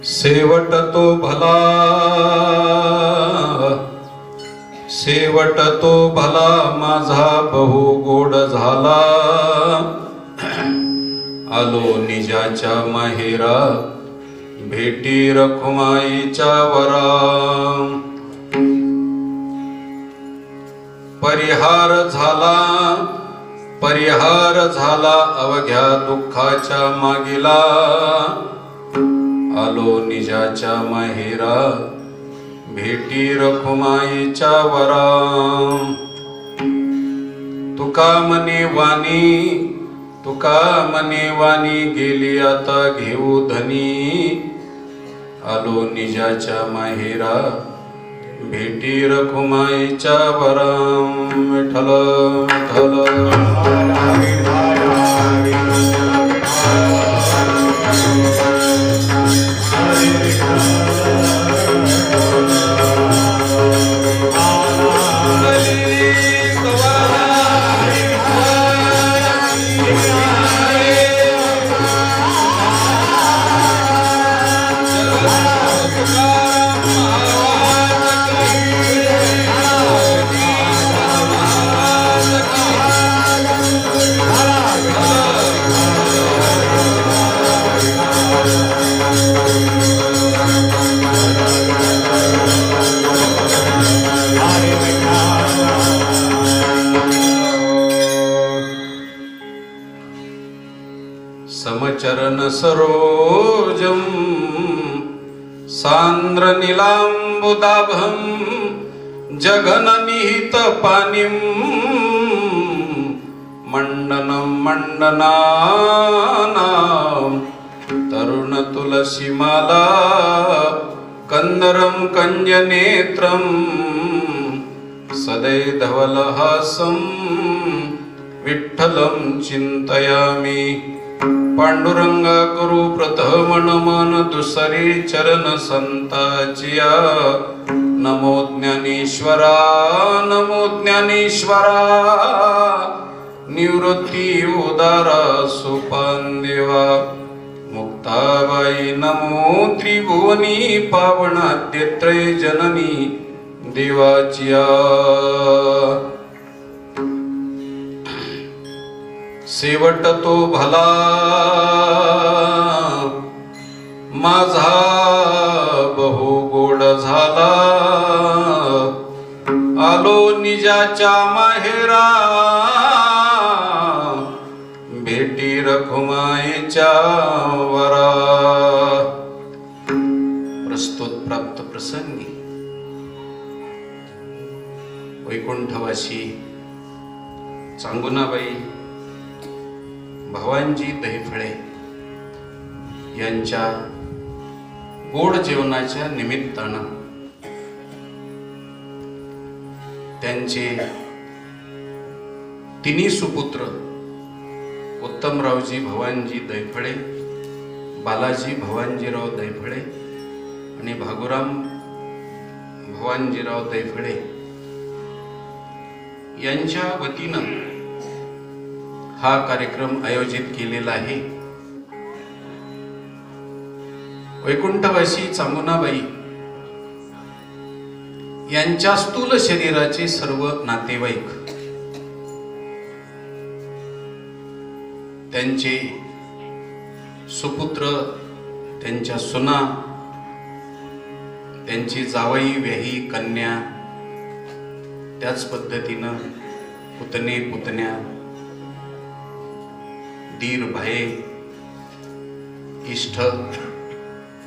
शेवट तो भला, शेवट तो भला माझा बहु गोड झाला, आलो निजाच्या माहेरा भेटी रखुमाईच्या वरा, परिहार झाला अवघ्या दुःखाच्या मागिला, आलो निजाच्या माहेरा भेटी रखुमाईच्या वरा, तुका मने वाणी गेली आता घेऊ धनी, आलो निजाच्या माहेरा भेटी रखुमाईच्या वरा, विठ्ठल समचरण सरोजम सांद्र नीलांबुदाभं जगन निहित पानिम, मंडनं मंडनानां तरुण तुलसी माला, कंदरं कंजनेत्रं सदै धवलहासं विठ्ठलं चिंतयामि, पांडुरंगा करू प्रथम नमन दुसरी चरण संताचिया, नमो ज्ञानेश्वरा निवृत्ती उदारा सोपान देवा मुक्ताबाई नमो त्रिभुवनी पावनाद्यत्रय जननी देवाचिया शेवट तो भला माझा बहु गोड झाला आलो निजाच्या माहेरा भेटी रखुमाईच्या वरा. प्रस्तुत प्राप्त प्रसंगी वैकुंठवासी चांगुनाबाई भवानजी दैफळे यांच्या गोड जेवणाच्या निमित्तानं त्यांचे तिन्ही सुपुत्र उत्तमरावजी भवानजी दैफळे, बालाजी भवानजीराव दैफळे आणि भागुराम भवानजीराव दैफळे यांच्या वतीनं हा कार्यक्रम आयोजित केलेला आहे. वैकुंठवासी चांगुनाबाई यांच्या स्थूल शरीराचे सर्व नातेवाईक, त्यांचे सुपुत्र, त्यांच्या सुना, त्यांची जावई व्याही कन्या, त्याच पद्धतीनं पुतणे पुतण्या, दीर भाये, इष्ट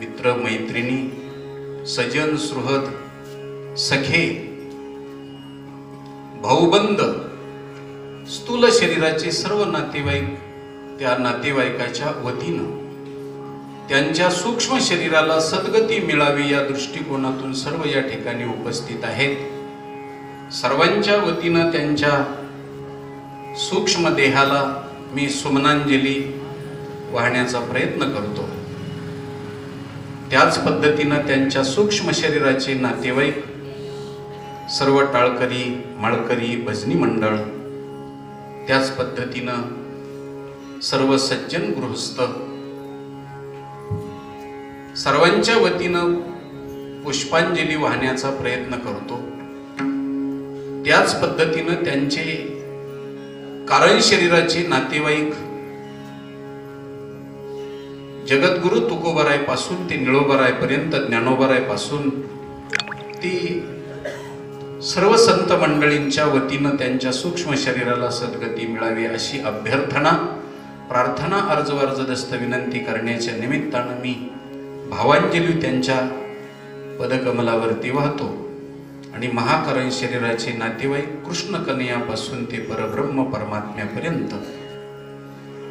मित्र मैत्रिणी, सजन सुहृद, सखे, भाऊबंद, स्थूल शरीराचे सर्व नातेवाईक, त्या नातेवाईकाच्या वतीनं त्यांच्या सूक्ष्म शरीराला सद्गती मिळावी या दृष्टिकोनातून सर्व या ठिकाणी उपस्थित आहेत. सर्वांच्या वतीनं त्यांच्या सूक्ष्म देहाला मी सुमनांजली वाहण्याचा प्रयत्न करतो. त्याच पद्धतीनं त्यांच्या सूक्ष्म शरीराचे नातेवाईक, सर्व टाळकरी, माळकरी, भजनी मंडळ, त्याच पद्धतीनं सर्व सज्जन गृहस्थ, सर्वांच्या वतीनं पुष्पांजली वाहण्याचा प्रयत्न करतो. त्याच पद्धतीनं त्यांचे कारण शरीराचे नातेवाईक, जगद्गुरु तुकोबराय पासून ते निळोबराय पर्यंत, ज्ञानोबराय पासून ती सर्व संत मंडळींच्या वतीनं त्यांच्या सूक्ष्म शरीराला सद्गती मिळावी अशी अभ्यर्थना, प्रार्थना, अर्ज विनंती करण्याच्या निमित्तानं मी भावांजली त्यांच्या पदकमलावरती वाहतो. आणि महाकरण शरीराचे नातेवाईक कृष्ण कन्हैयापासून ते परब्रह्म परमात्म्यापर्यंत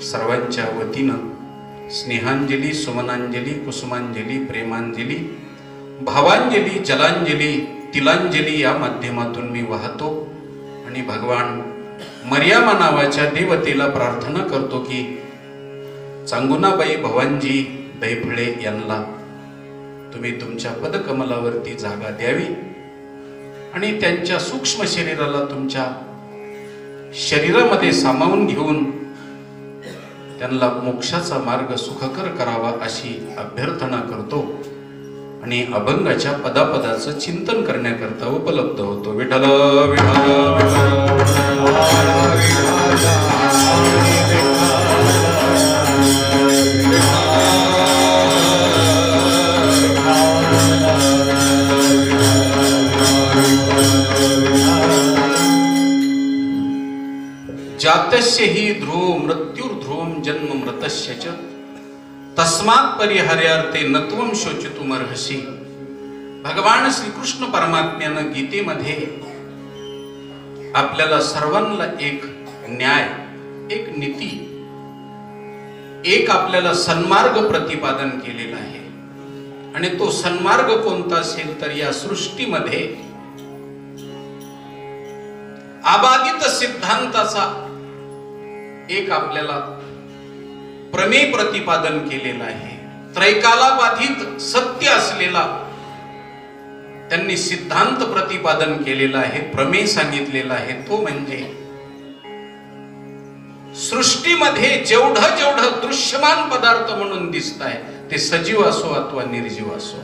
सर्वांच्या वतीनं स्नेहांजली, सुमनांजली, कुसुमांजली, प्रेमांजली, भावांजली, जलांजली, तिलांजली या माध्यमातून मी वाहतो. आणि भगवान मर्यामा नावाच्या देवतेला प्रार्थना करतो की चांगुनाबाई भवानजी दैफळे यांना तुम्ही तुमच्या पदकमलावरती जागा द्यावी आणि त्यांच्या सूक्ष्म शरीराला तुमच्या शरीरामध्ये सामावून घेऊन त्यांना मोक्षाचा मार्ग सुखकर करावा अशी अभ्यर्थना करतो. आणि अभंगाच्या पदापदाचं चिंतन करण्याकरता उपलब्ध होतो. विठ्ठल विठ्ठल जातस्य हि ध्रुव मृत्युर्ध्रुवं जन्म मृतस्य च तस्मात् परिहार्यार्थे नत्वं शोचितुमर्हसि. भगवान श्रीकृष्ण परमात्म्यानं गीतेमध्ये आपल्याला सर्वांना एक न्याय, एक नीती, एक आपल्याला सन्मार्ग प्रतिपादन केलेला आहे. आणि तो सन्मार्ग कोणता असेल तर या सृष्टीमध्ये अबाधित सिद्धांताचा एक आपल्याला प्रमेय प्रतिपादन केलेला आहे. त्रैकालाबाधित सत्य असलेला त्यांनी सिद्धांत प्रतिपादन केलेला आहे, प्रमेय सांगितलेला आहे. तो म्हणजे सृष्टीमध्ये जेवढं जेवढं दृश्यमान पदार्थ म्हणून दिसत आहे ते सजीव असो अथवा निर्जीव असो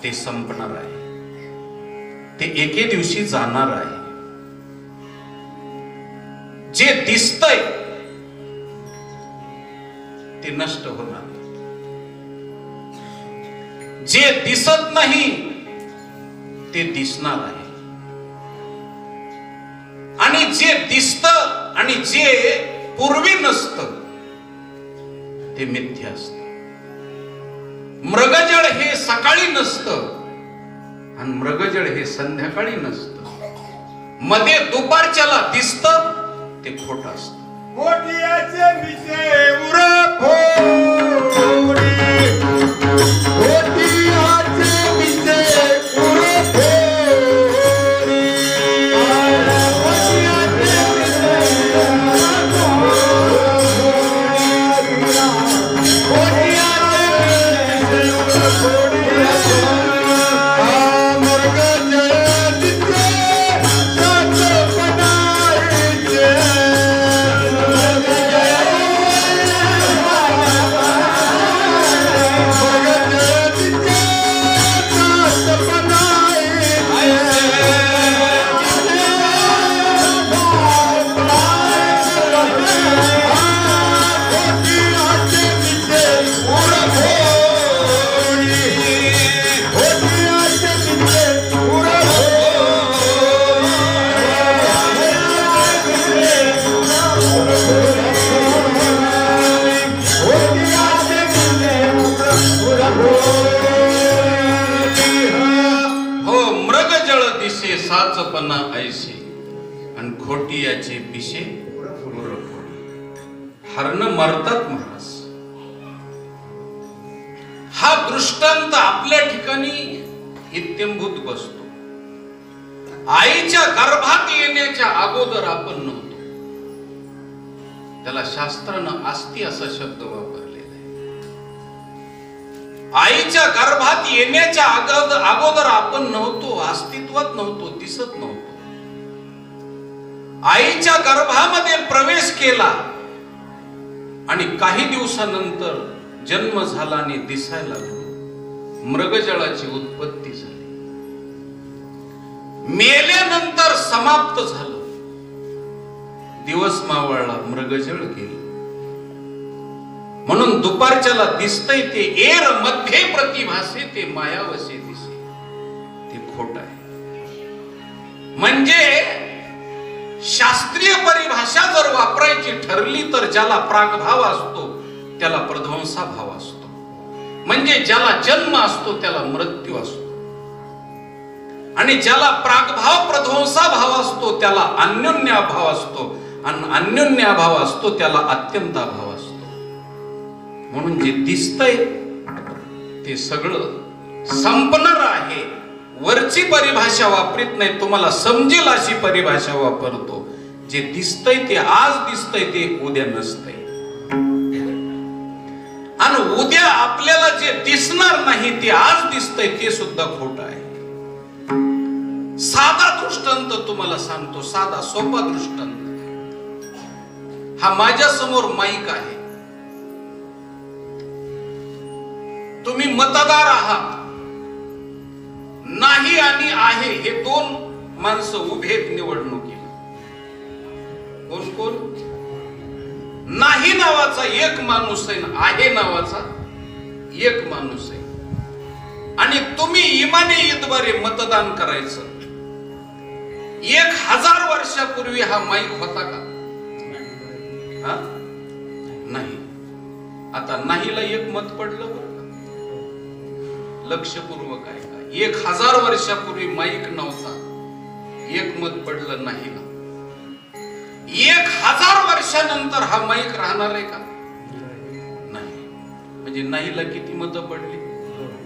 ते संपणार आहे, ते एके दिवशी जाणार आहे. जे दिसतंय ते नष्ट होणार, जे दिसत नाही ते दिसणार आहे. आणि जे दिसतं आणि जे पूर्वी नसतं ते मिथ्या असतं. मृगजळ हे सकाळी नसतं आणि मृगजळ हे संध्याकाळी नसतं. मध्ये दुपारच्याला दिसतं ते खोटं असतं. मोठ्याचे विषय उरफोडी, मोठ्याचे विषय उरफोडी, साचपणा ऐसे आणि खोटियाचे पिशे उरफोडी. हरण मरतात महाराज. हा दृष्टांत आपल्या ठिकाणी इत्यंभूत बसतो. आईच्या गर्भात येण्याच्या अगोदर आपण नव्हतो. त्याला शास्त्रानं आस्ती असा शब्द वापरलेला आहे. आईच्या गर्भात येण्याच्या अगोदर आपण नव्हतो, अस्तित्वात नव्हतो, दिसत नव्हतो. आईच्या गर्भामध्ये प्रवेश केला आणि काही दिवसानंतर जन्म झाला आणि दिसायला लागलो. मृगजळाची उत्पत्ती झाली. मेल्यानंतर समाप्त झालं. दिवस मावळला, मृगजळ गेलं. म्हणून दुपारच्याला दिसतंय ते एर मध्ये प्रतिभासे ते मायावसे दिसे, ते खोट आहे. म्हणजे शास्त्रीय परिभाषा जर वापरायची ठरली तर ज्याला प्रागभाव असतो त्याला प्रध्वंसाभाव असतो. म्हणजे ज्याला जन्म असतो त्याला मृत्यू असतो आणि ज्याला प्रागभाव प्रध्वंसाभाव असतो त्याला अन्योन्याभाव असतो आणि अन्योन्याभाव असतो त्याला अत्यंताभाव असतो. म्हणून जे दिसतंय ते सगळं संपणार आहे. वरची परिभाषा वापरत नाही, तुम्हाला समजेल अशी परिभाषा वापरतो. जे दिसतंय ते आज दिसतंय ते उद्या नसतंय. आणि उद्या आपल्याला जे दिसणार नाही ते आज दिसतंय ते सुद्धा खोटं आहे. साधा दृष्टांत तुम्हाला सांगतो, साधा सोपा दृष्टांत. हा माझ्या समोर माईक आहे. तुम्ही मतदार आहात. नाही आणि आहे हे दोन माणसं उभेत निवडणुकीला. कोण कोण? नाही नावाचा एक माणूस आहे, आहे नावाचा एक माणूस आहे. आणि तुम्ही इमानी ईदद्वारे मतदान करायचं. 1000 वर्षापूर्वी हा माईक होता का? नाही. आता नाहीला एक मत पडलं बरं का. लक्षपूर्वक आहे का? 1000 वर्षापूर्वी माईक नव्हता, एक मत पडलं नाहीला. 1000 वर्षानंतर हा माईक राहणार आहे का? नाही. म्हणजे नाहीला किती मतं पडली?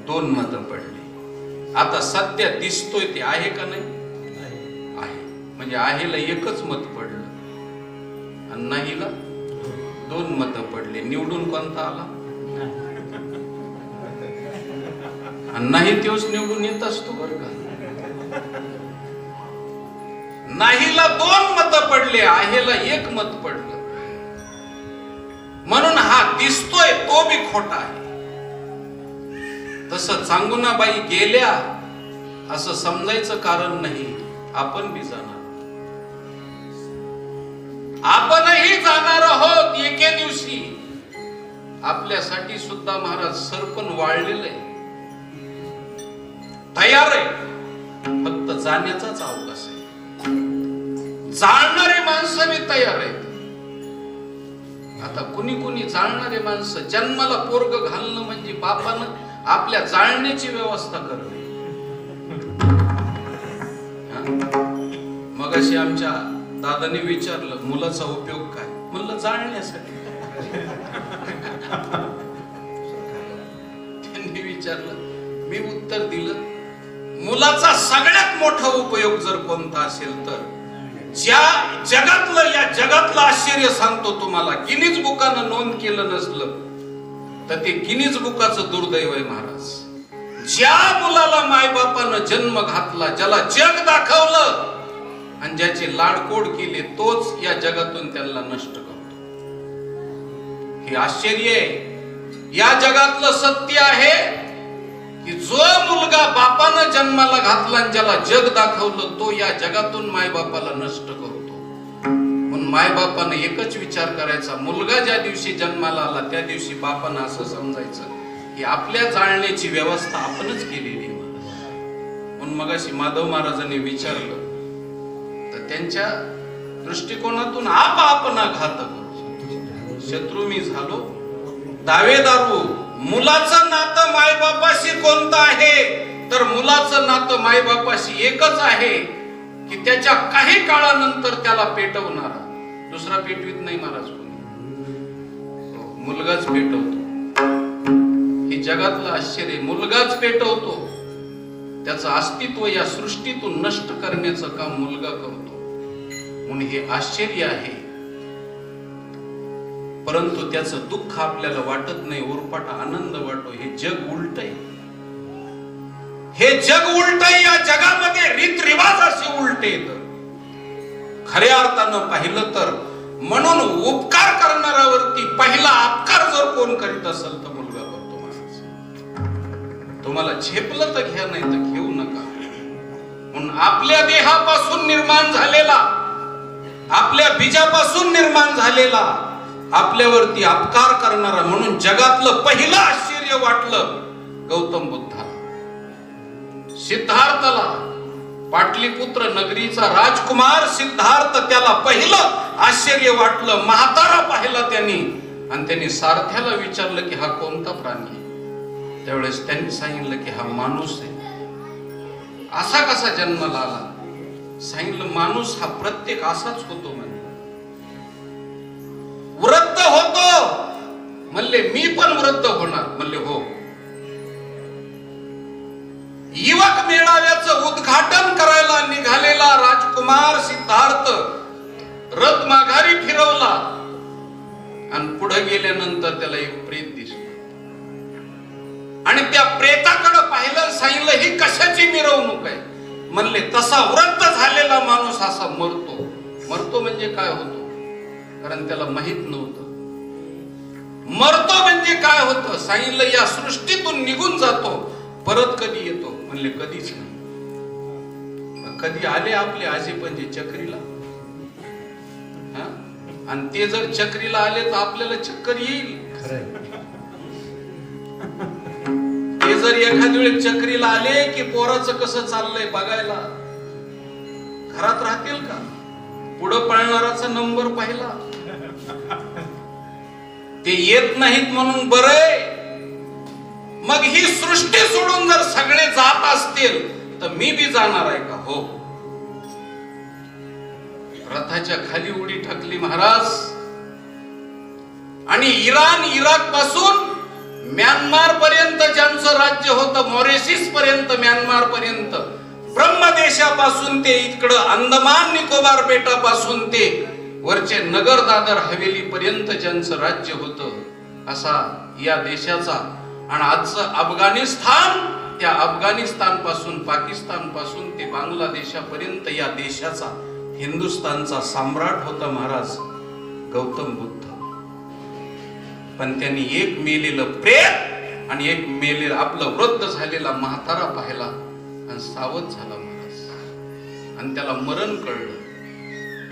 2 मतं पडली. आता सध्या दिसतोय ते आहे का नाही? आहे. म्हणजे आहेला एकच मत पडलं आणि नाहीला 2 मतं पडले. निवडून कोणता आला? आणि नाही तोच निवडून येत असतो बरं का. नाहीला 2 मतं पडले, आहेला 1 मत पडलं. म्हणून हा दिसतोय तो बी खोटा आहे. तसं चांगुनाबाई गेल्या असं समजायचं कारण नाही. आपण बी जाणार, आपणही जाणार आहोत एके दिवशी. आपल्यासाठी सुद्धा महाराज सरपण वाळलेलं आहे, तयार आहे. फक्त जाण्याचाच अवकाश आहे. जाणणारे माणसं बी तयार आहेत. आता कुणी कुणी जाणणारे माणसं, जन्माला पोरग घालणं म्हणजे बापानं आपल्या जाळण्याची व्यवस्था करणे. मग अशी आमच्या दादाने विचारलं, मुलाचा उपयोग काय? म्हणलं जाळण्यासाठी. त्यांनी विचारलं, मी उत्तर दिलं, मुलाचा सगळ्यात मोठा उपयोग जर कोणता असेल तर ज्या जगातलं, या जगातलं आश्चर्य सांगतो तुम्हाला, गिनीज बुकानं नोंद केलं नसलं तर ते गिनीज बुकाचं दुर्दैव आहे महाराज. ज्या मुलाला मायबापानं जन्म घातला, ज्याला जग दाखवलं आणि ज्याचे लाडकोड केले, तोच या जगातून त्यांना नष्ट करतो. हे आश्चर्य आहे. या जगातलं सत्य आहे की जो मुलगा बापानं जन्माला घातला आणि ज्याला जग दाखवलं, तो या जगातून मायबापाला नष्ट करतो. म्हणून मायबापानं एकच विचार करायचा, मुलगा ज्या दिवशी जन्माला आला त्या दिवशी बापानं असं समजायचं की आपल्या जाळण्याची व्यवस्था आपणच केलेली. म्हणून मगाशी माधव महाराजांनी विचारलं तर त्यांच्या दृष्टिकोनातून आपणा घात करू, शत्रू मी झालो दावेदारू. मुलाचं नातं मायबापाशी कोणतं आहे? तर मुलाचं नातं मायबापाशी एकच आहे की त्याच्या काही काळानंतर त्याला पेटवणारा. दुसरा पेटवीत नाही महाराज कोणी, मुलगाच पेटवतो. हे जगातलं आश्चर्य, मुलगाच पेटवतो. त्याचं अस्तित्व या सृष्टीतून नष्ट करण्याचं काम मुलगा करतो. म्हणून हे आश्चर्य आहे. परंतु त्याचं दुःख आपल्याला वाटत नाही, उरपाटा आनंद वाटतो. हे जग उलट आहे. हे जग उलट आहे. या जगामध्ये रीतरिवाज असे उलटे येत खऱ्या अर्थानं पाहिलं तर. म्हणून उपकार करणाऱ्यावरती पहिला अपकार जर कोण करीत असेल तर मुलगा करतो महाराज. तुम्हाला झेपलं तर घ्या, नाही तर घेऊ नका. म्हणून आपल्या देहापासून निर्माण झालेला, आपल्या बीजापासून निर्माण झालेला, आपल्यावरती अपकार करणारा, म्हणून जगातलं पहिलं आश्चर्य वाटलं गौतम बुद्धाला. सिद्धार्थला, पाटलीपुत्र नगरीचा राजकुमार सिद्धार्थ, त्याला पहिलं आश्चर्य वाटलं. म्हातारा पाहिला त्यांनी आणि त्यांनी सारथ्याला विचारलं की हा कोणता प्राणी आहे? त्यावेळेस त्यांनी सांगितलं की हा माणूस आहे. असा कसा जन्माला आला? सांगितलं माणूस हा प्रत्येक असाच होतो म्हणे. वृद्ध होतो म्हणले, मी पण वृद्ध होणार म्हणले. हो. युवक मेळाव्याचं उद्घाटन करायला निघालेला राजकुमार सिद्धार्थ रथ माघारी फिरवला आणि पुढे गेल्यानंतर त्याला एक प्रेत दिसलं आणि त्या प्रेताकडे पाहिलं. सांगितलं ही कशाची मिरवणूक आहे? म्हणले तसा वृद्ध झालेला माणूस असा मरतो. मरतो म्हणजे काय होतो? कारण त्याला माहित नव्हतं. मरतो म्हणजे काय होतं? सांगितलं या सृष्टीतून निघून जातो. परत कधी येतो? म्हणले कधीच नाही. कधी आले आपले आजी म्हणजे चक्रीला, आणि ते जर चक्रीला आले तर आपल्याला चक्कर येईल. ते जर एखाद्या वेळेस चक्रीला आले की पोराचं कसं चाललंय बघायला, घरात राहतील का? पुढं पळणाराचा नंबर पाहिला. ते येत नाहीत म्हणून बरंय. मग ही सृष्टी सोडून जर सगळे जात असतील तर मी बी जाणार आहे का? हो. रथाच्या खाली उडी टाकली महाराज आणि इराण, इराक पासून म्यानमार पर्यंत ज्यांचं राज्य होतं, मॉरिशस पर्यंत, म्यानमार पर्यंत, ब्रह्मदेशापासून ते इकडं अंदमान निकोबार बेटापासून ते वरचे नगर दादर हवेली पर्यंत ज्यांचं राज्य होतं, असा या देशाचा. आणि आजचं अफगाणिस्तान, त्या अफगाणिस्तान पासून, पाकिस्तान पासून ते बांगलादेशापर्यंत या देशाचा, हिंदुस्थानचा सम्राट होता महाराज गौतम बुद्ध. पण त्यांनी एक मेलेलं प्रेत आणि एक मेलेलं आपलं वृद्ध झालेला म्हातारा पाहिला आणि सावध झाला महाराज आणि त्याला मरण कळलं.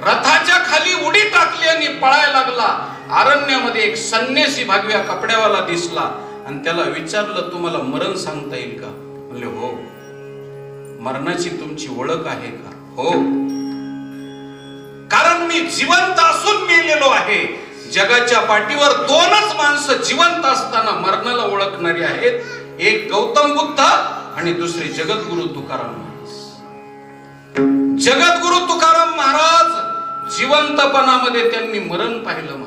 रथाच्या खाली उडी टाकली आणि पळायला लागला. अरण्यामध्ये एक संन्यासी भगव्या कपड्यावाला दिसला आणि त्याला विचारलं, तुम्हाला मरण सांगता येईल का? म्हणले हो. मरणाची तुमची ओळख आहे का? हो, कारण मी जिवंत असून मेलेलो आहे. जगाच्या पाठीवर दोनच माणसं जिवंत असताना मरणाला ओळखणारी आहेत, एक गौतम बुद्ध आणि दुसरे जगद्गुरु तुकाराम महाराज. जगद्गुरु तुकाराम महाराज जिवंतपणामध्ये त्यांनी मरण पाहिलं.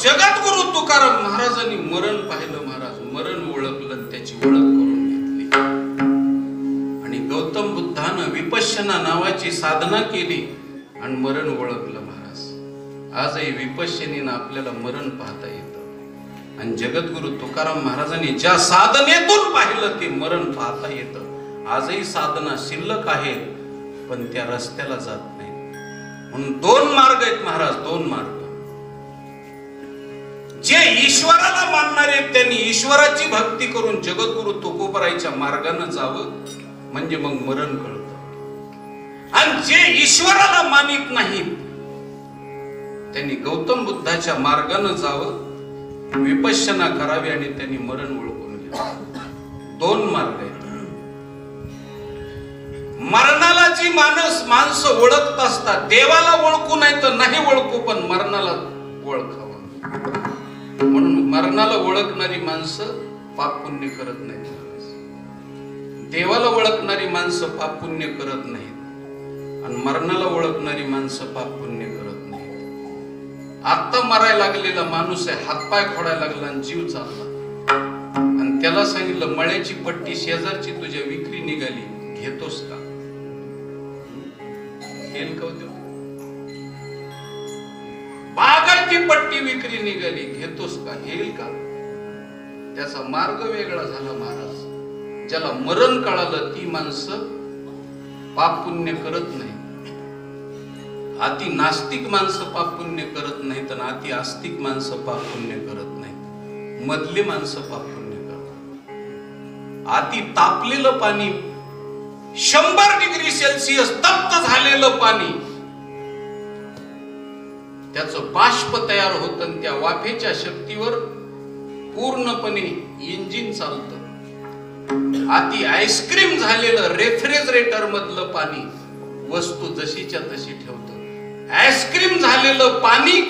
जगद्गुरु तुकाराम महाराजांनी मरण पाहिलं. महाराज मरण ओळखलं, त्याची ओळख करून घेतली. आणि गौतम बुद्धानं विपश्यना नावाची साधना केली आणि मरण ओळखलं. महाराज आजही विपश्यनेनं आपल्याला मरण पाहता येतं आणि जगद्गुरु तुकाराम महाराजांनी ज्या साधनेतून पाहिलं ते मरण पाहता येतं. आजही साधना शिल्लक आहेत पण त्या रस्त्याला जात नाही. म्हणून दोन मार्ग आहेत महाराज, दोन मार्ग. जे ईश्वराला मानणारे त्यांनी ईश्वराची भक्ती करून जगद्गुरु तुकोबरायच्या मार्गाने जावं, म्हणजे मग मरण कळतं. आणि जे ईश्वराला मानित नाहीत त्यांनी गौतम बुद्धाच्या मार्गाने जावं, विपश्यना करावी आणि त्यांनी मरण ओळखून घ्यावं. दोन मार्ग आहेत. मरणाला जी माणसं ओळखत असतात, देवाला ओळखू नाही तर नाही ओळखू, पण मरणाला ओळखावं. म्हणून मरणाला ओळखणारी माणसं पाप पुण्य करत नाहीत. देवाला ओळखणारी माणसं पाप पुण्य करत नाहीत आणि मरणाला ओळखणारी माणसं पाप पुण्य करत नाहीत. आता मरायला लागलेला माणूस आहे, हातपाय खोडायला लागला आणि जीव चालला आणि त्याला सांगितलं मळ्याची पट्टी शेजारची तुझ्या विक्री निघाली, घेतोस का? घेल का? बागाची पट्टी विक्री निघाली, घेतोस का? घेईल का? त्याचा मार्ग वेगळा झाला. महाराज ज्याला मरण कळालं ती माणसं पाप पुण्य करत नाही. अति नास्तिक माणसं पाप पुण्य करत नाहीत आणि अति आस्तिक माणसं पाप पुण्य करत नाहीत. मधली माणसं पाप पुण्य करतात. अति तापलेलं पाणी, 100 डिग्री सेल्सिअस तप्त झालेलं पाणी, त्याचं बाष्प तयार होतं आणि त्या वाफेच्या शक्तीवर पूर्णपणे इंजिन चालतं. अति आईस्क्रीम झालेलं रेफ्रिजरेटर मधलं पाणी वस्तू जशीच्या तशी ठेवतं. आईस्क्रीम झालेलं पाणी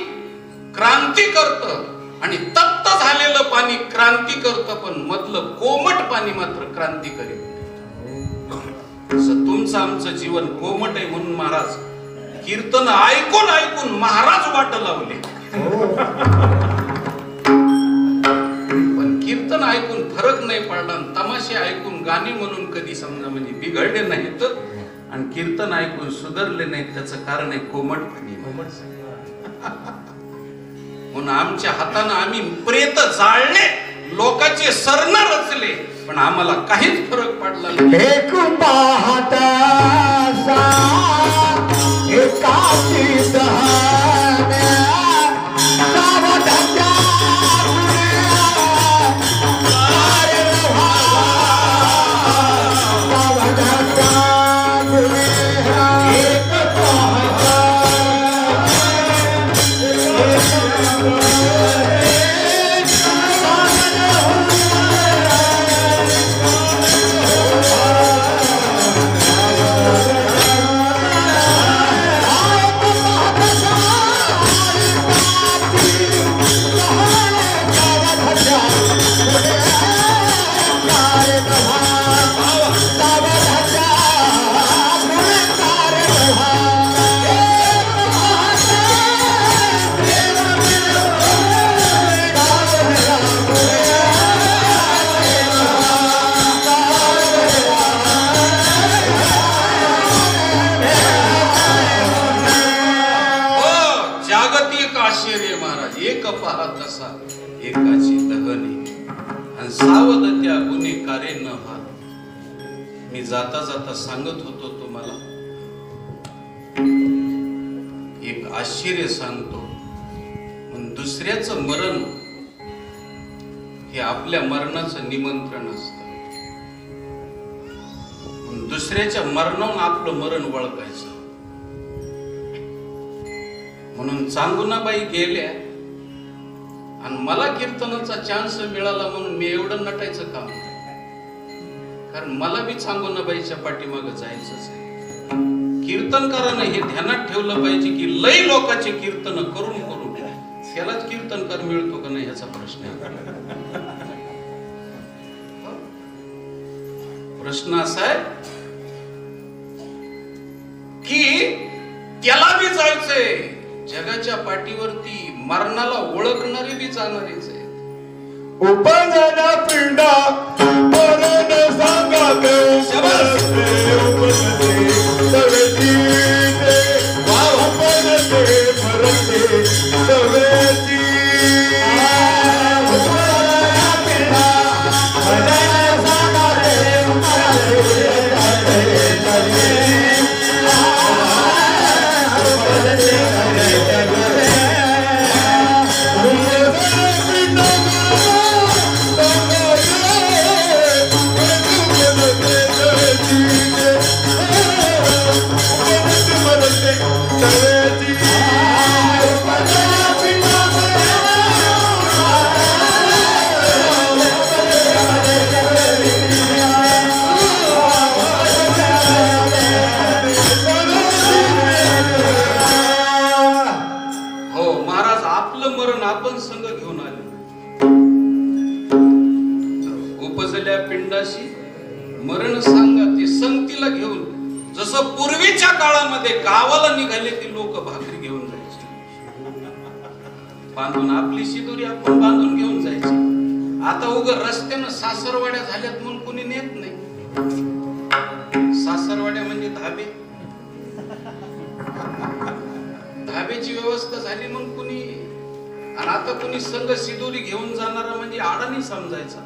क्रांती करतं आणि तप्त झालेलं पाणी क्रांती करतं, पण मधलं कोमट पाणी मात्र क्रांती करीत नाही. तुमचं आमचं जीवन कोमट आहे म्हणून महाराज कीर्तन ऐकून ऐकून महाराज वाट लावले. पण कीर्तन ऐकून फरक नाही पडला, तमाशे ऐकून गाणी म्हणून कधी समजा म्हणजे बिघडले नाहीत आणि कीर्तन ऐकून सुधारले नाहीत. त्याचं कारण आहे कोमटपणी. म्हणून आमच्या हाताने आम्ही प्रेत जाळले, लोकांचे सरण रचले, पण आम्हाला काहीच फरक पडला नाही. एक पाहता एकाची दहाने आश्चर्य महाराज, एक पहा तसा एकाची दहने, आणि सावध त्या गुन्हेगारे न व्हा. मी जाता जाता सांगत होतो तुम्हाला एक आश्चर्य सांगतो. पण दुसऱ्याचं मरण हे आपल्या मरणाचं निमंत्रण असतं. पण दुसऱ्याच्या मरणावरून आपलं मरण ओळखायचं. म्हणून चांगुनाबाई गेल्या आणि मला कीर्तनाचा चान्स मिळाला म्हणून मी एवढं नटायचं काम नाही. कारण मला बी चांगुनाबाईच्या पाठीमागं जायचंच आहे. कीर्तनकारानं हे ध्यानात ठेवलं पाहिजे की लय लोकांचे कीर्तन करून करून त्यालाच कीर्तनकार मिळतो का नाही ह्याचा प्रश्न आहे. प्रश्न असा आहे की त्याला बी जायचंय. जगाच्या पाठीवरती मरणाला ओळखणारे बी जाणारेच आहेत. उपजना पिंडा मरण सांगा उपनते सवेती उपनते भरते सवेती. आपण संघ घेऊन आले. उपजल्या पिंडाशी मरण सांगा ते संगतीला घेऊन. जसं पूर्वीच्या काळामध्ये गावाला निघाले की लोक भाकरी घेऊन जायचे, बांधून आपली शिदोरी आपण बांधून घेऊन जायचे. आता उग रस्त्यानं सासरवाड्या झाल्यात म्हणून कोणी नेत नाही. सासरवाड्या म्हणजे धाबे, धाब्याची व्यवस्था झाली म्हणून कुणी. आणि आता कुणी संघ सिदोरी घेऊन जाणारा म्हणजे आडाणी समजायचा.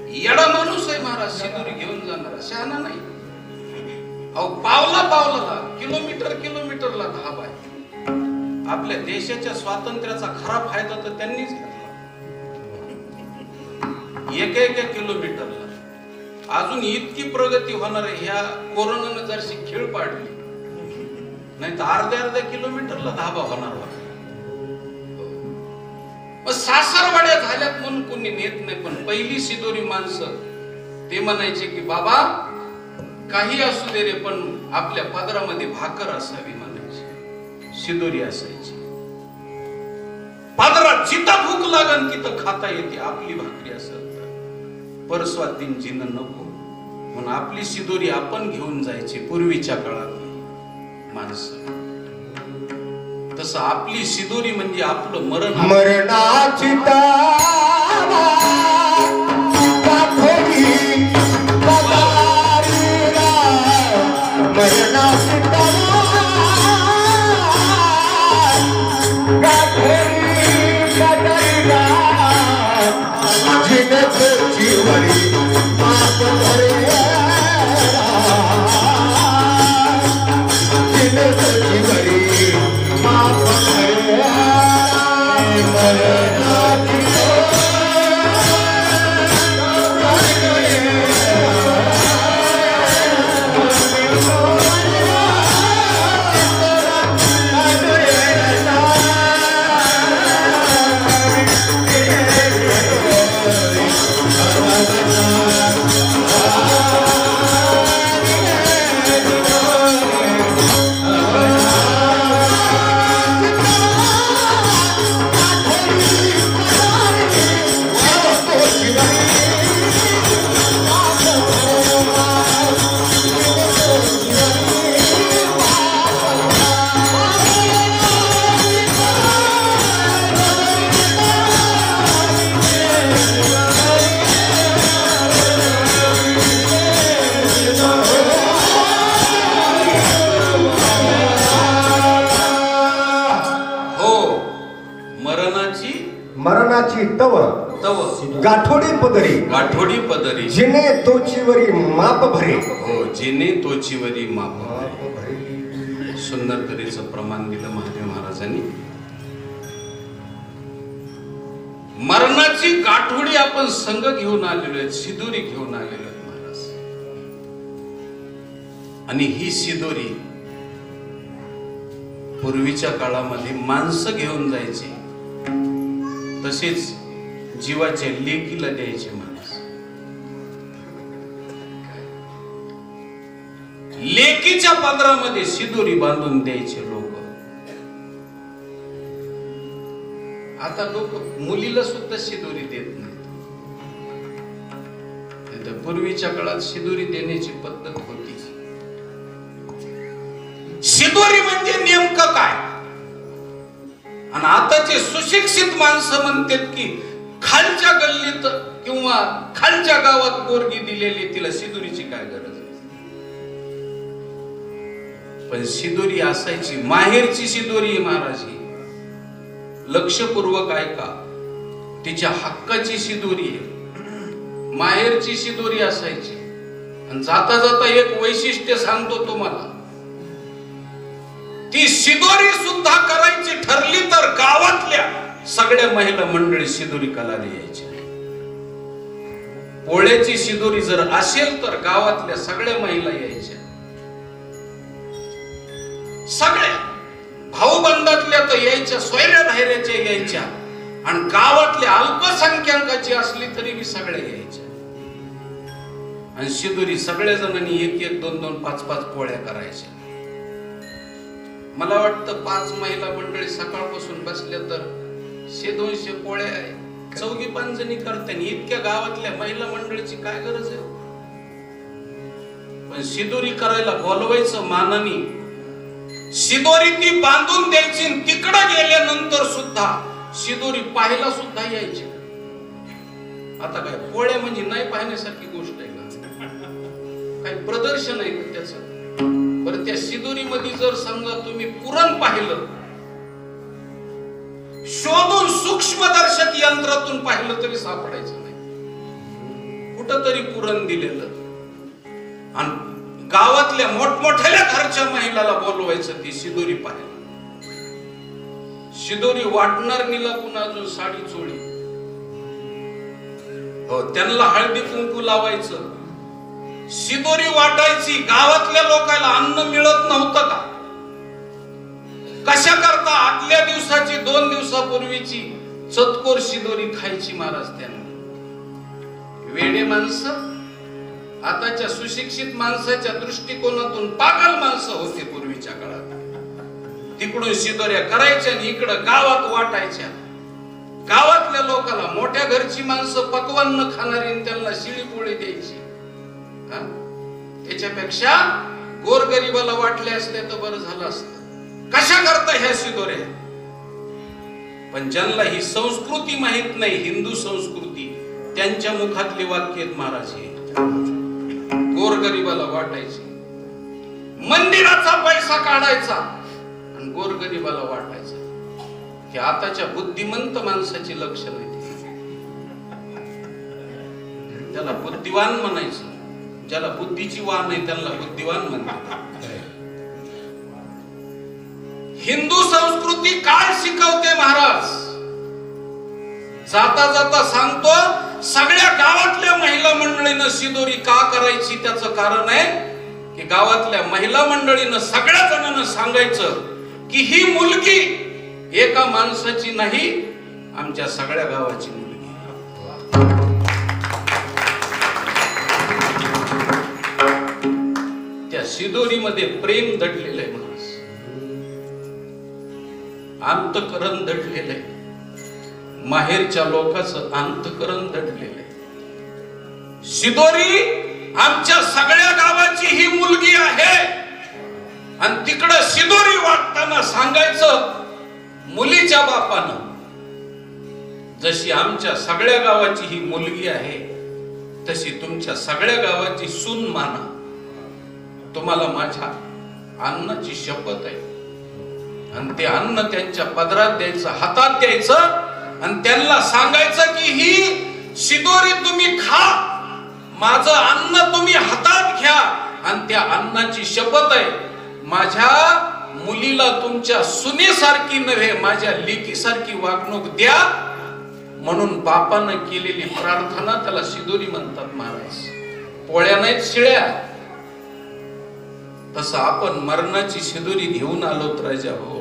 येडा माणूस आहे महाराज. सिदोरी घेऊन जाणारा शहाणा नाही. अहो पावला पावलाला किलोमीटरला धाब आहे. आपल्या देशाच्या स्वातंत्र्याचा खरा फायदा तर त्यांनीच घेतला. एका किलोमीटरला. अजून इतकी प्रगती होणार आहे ह्या कोरोनानं जरशी खीळ पाडली, नाही तर अर्ध्या किलोमीटरला धाबा होणार होता. सासरवाड्या झाल्यात म्हणून कोणी नेत नाही. पण पहिली सिदोरी माणसं ते म्हणायचे की बाबा काही असू दे रे, पण आपल्या पदरामध्ये भाकर असावी म्हणायची. सिदोरी असायची. पदरात जिथं भूक लागन तिथं खाता येते आपली भाकरी असेल तर. परस्वाधीन जिनं नको म्हणून आपली सिदोरी आपण घेऊन जायची पूर्वीच्या काळात माणसं. तसं आपली सिदोरी म्हणजे आपलं मरण. मरणाची तारा गाठोडी पगारीला, मरणाची तारा गाठोडी पगारीला, जिनची वरी माप भरेला, जिनची वरी माप भरेला. मरणाची मरणाची तव तव गाठोडी पदरी गाठोडी पदरी जिने तोचीवरी माप भरे. हो जिने तोचीवरी माप भरे. सुंदर तऱ्हेचं प्रमाण दिलं महादेव महाराजांनी. मरणाची गाठोडी आपण संघ घेऊन आलेलो आहे, शिदोरी घेऊन आलेलो आहे महाराज. आणि ही शिदोरी पूर्वीच्या काळामध्ये माणसं घेऊन जायचे, तसेच जीवाच्या लेकीला द्यायचे माणूस. लेकीच्या पदरामध्ये शिदोरी बांधून द्यायचे लोक. आता लोक मुलीला सुद्धा शिदोरी देत नाहीत. पूर्वीच्या काळात शिदोरी देण्याची पद्धत होती. शिदोरी म्हणजे नेमकं काय? आणि आताचे सुशिक्षित माणसं म्हणतात की खालच्या गल्लीत किंवा खालच्या गावात पोरगी दिलेली, तिला शिदोरीची काय गरज आहे? पण शिदोरी असायची, माहेरची शिदोरी महाराज. ही लक्षपूर्वक ऐका, तिच्या हक्काची शिदोरी आहे, माहेरची शिदोरी असायची. आणि जाता जाता एक वैशिष्ट्य सांगतो तुम्हाला. ती शिदोरी सुद्धा करायची ठरली तर गावातल्या सगळ्या महिला मंडळी शिदोरी कलाला यायच्या. पोळ्याची शिदोरी जर असेल तर गावातल्या सगळ्या महिला यायच्या. सगळ्या भाऊबंदातल्या तर यायच्या, सोयऱ्या धायऱ्याच्या यायच्या, आणि गावातल्या अल्पसंख्याकाची असली तरी मी सगळ्या यायच्या. आणि शिदोरी सगळ्या जणांनी एक एक दोन दोन पाच पाच पोळ्या करायच्या. मला वाटतं 5 महिला मंडळी सकाळपासून बसल्या तर 100-200 पोळ्या आहे. 4-5 जणी करते. इतक्या गावातल्या महिला मंडळीची काय गरज आहे? पण शिदोरी करायला बोलवायचं मानानी. शिदोरी ती बांधून द्यायची. तिकडे गेल्यानंतर सुद्धा शिदोरी पाहायला सुद्धा यायची. आता काय पोळ्या म्हणजे नाही पाहण्यासारखी गोष्ट आहे का? काही प्रदर्शन आहे का त्याचं? बरं, त्या शिदोरी मध्ये जर समजा तुम्ही पुरण पाहिलं, शोधून सूक्ष्मदर्शक यंत्रातून पाहिलं तरी सापडायचं नाही. कुठंतरी पुरण दिलेलं. आणि गावातल्या मोठमोठ्या घरच्या महिलाला बोलवायचं ती शिदोरी पाहायला. शिदोरी वाटणार निला पुन्हा अजून साडी चोळी, हो त्यांना हळदी कुंकू लावायचं, शिदोरी वाटायची. गावातल्या लोकांना अन्न मिळत नव्हतं का? कशा करता आदल्या दिवसाची 2 दिवसापूर्वीची चतकोर शिदोरी खायची महाराज त्यांना. वेडे माणसं आताच्या सुशिक्षित माणसाच्या दृष्टिकोनातून पागल माणसं होते पूर्वीच्या काळात. तिकडून शिदोऱ्या करायच्या आणि इकडं गावात वाटायच्या. गावातल्या लोकांना, मोठ्या घरची माणसं पक्वान न खाणारी, त्यांना शिळी पोळी द्यायची. त्याच्यापेक्षा गोरगरिबाला वाटले असले तर बरं झालं असतं. कशा करता ह्या शिदोऱ्या? पण ज्यांना ही संस्कृती माहित नाही, हिंदू संस्कृती, त्यांच्या मुखातले वाक्य आहेत महाराज हे. गोरगरिबाला वाटायची, मंदिराचा पैसा काढायचा आणि गोरगरिबाला वाटायचा. हे आताच्या बुद्धिमंत माणसाची लक्षण आहे. त्याला बुद्धिवान म्हणायचं. ज्याला बुद्धीची वाण आहे त्यांना बुद्धिवान म्हणतात. हिंदू संस्कृती काय शिकवते महाराज? जाता जाता सांगतो, सगळ्या गावातल्या महिला मंडळीनं शिदोरी का करायची? त्याचं कारण आहे की गावातल्या महिला मंडळीनं सगळ्या जणांना सांगायचं की ही मुलगी एका माणसाची नाही, आमच्या सगळ्या गावाची मुलगी. त्या शिदोरीमध्ये प्रेम दडलेलं आहे महाराज, अंतकरण दडलेलं आहे. माहेरच्या लोकांचं अंतकरण दडलेलं आहे. शिदोरी आमच्या सगळ्या गावाची ही मुलगी आहे. आणि तिकडं शिदोरी वाटताना सांगायचं मुलीच्या बापानं, जशी आमच्या सगळ्या गावाची ही मुलगी आहे तशी तुमच्या सगळ्या गावाची सून माना. तुम्हाला माझ्या अन्नाची शपथ आहे. आणि ते अन्न त्यांच्या पदरात द्यायचं, हातात द्यायचं आणि त्यांना सांगायचं की ही शिदोरी तुम्ही खा, माझं अन्न तुम्ही हातात घ्या, आणि त्या अन्नाची शपथ आहे, माझ्या मुलीला तुमच्या सुनेसारखी नव्हे माझ्या लेकीसारखी वागणूक द्या. म्हणून बापानं केलेली प्रार्थना त्याला शिदोरी म्हणतात महाराज. पोळ्या नाहीत शिळ्या. तसं आपण मरणाची शिदोरी घेऊन आलोत राजा हो,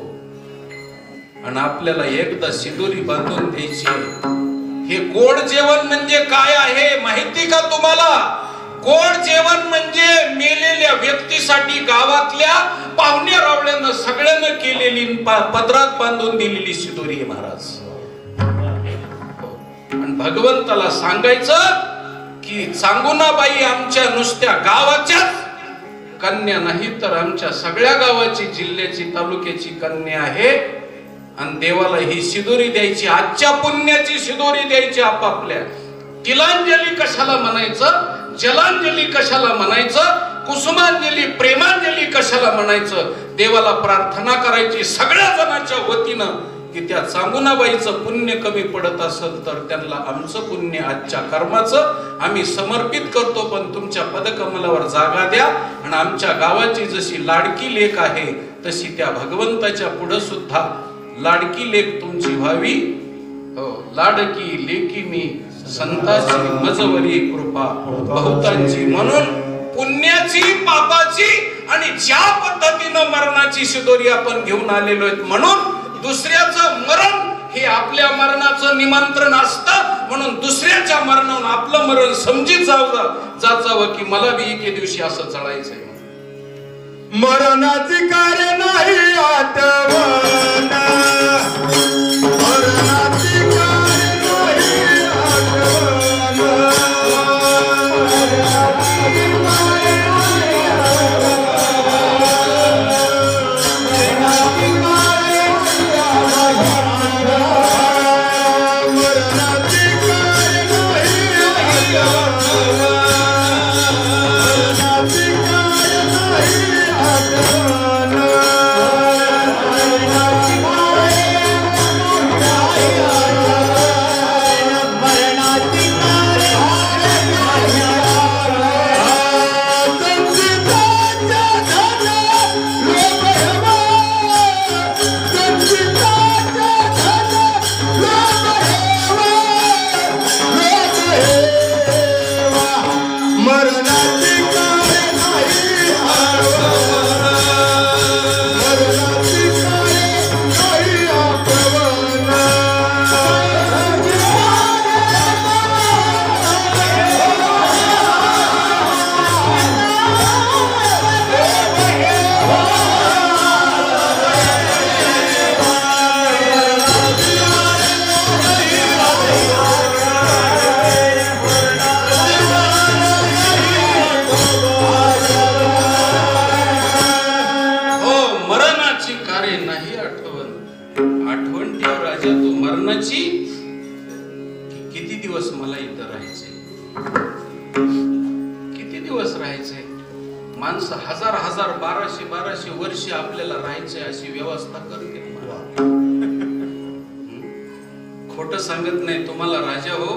आणि आपल्याला एकदा शिदोरी बांधून द्यायची. हे गोड जेवण म्हणजे काय आहे माहिती का तुम्हाला? गोड जेवण म्हणजे मेलेल्या व्यक्तीसाठी गावातल्या पाहुण्या रावळ्यांना सगळ्यांना केलेली पदरात बांधून दिलेली शिदोरी आहे महाराज. आणि भगवंताला सांगायचं की चांगुनाबाई आमच्या नुसत्या गावाच्याच कन्या नाही तर आमच्या सगळ्या गावाची, जिल्ह्याची, तालुक्याची कन्या आहे, आणि देवाला ही शिदोरी द्यायची, आजच्या पुण्याची शिदोरी द्यायची आपापल्या. तिलांजली कशाला म्हणायचं, जलांजली कशाला म्हणायचं, कुसुमांजली प्रेमांजली कशाला म्हणायचं? देवाला प्रार्थना करायची सगळ्या जणांच्या वतीनं की त्या चांगुनाबाईचं पुण्य कमी पडत असेल तर त्यांना आमचं पुण्य आजच्या कर्माचं आम्ही समर्पित करतो, पण तुमच्या पदकमलावर जागा द्या. आणि आमच्या गावाची जशी लाडकी लेक आहे तशी त्या भगवंताच्या पुढे सुद्धा लाडकी लेक तुमची व्हावी. हो, लाडकी लेकी मी संताची मजवरी कृपा बहुतांची. म्हणून पुण्याची, पापाची आणि ज्या पद्धतीनं मरणाची शिदोरी आपण घेऊन आलेलो आहेत, म्हणून दुसऱ्याचं मरण हे आपल्या मरणाचं निमंत्रण असतं. म्हणून दुसऱ्याच्या मरणावर आपलं मरण समजीत जावं की मला बी एके दिवशी असं चढायचंय. मरणाची कार्य नाही आठवण, मरणाची कार्य नाही आठवण. किती दिवस मला इथं राहायचे, किती दिवस राहायचे? माणसं हजार हजार 1200 वर्ष आपल्याला राहायचे अशी व्यवस्था करते. खोट सांगत नाही तुम्हाला राजा हो.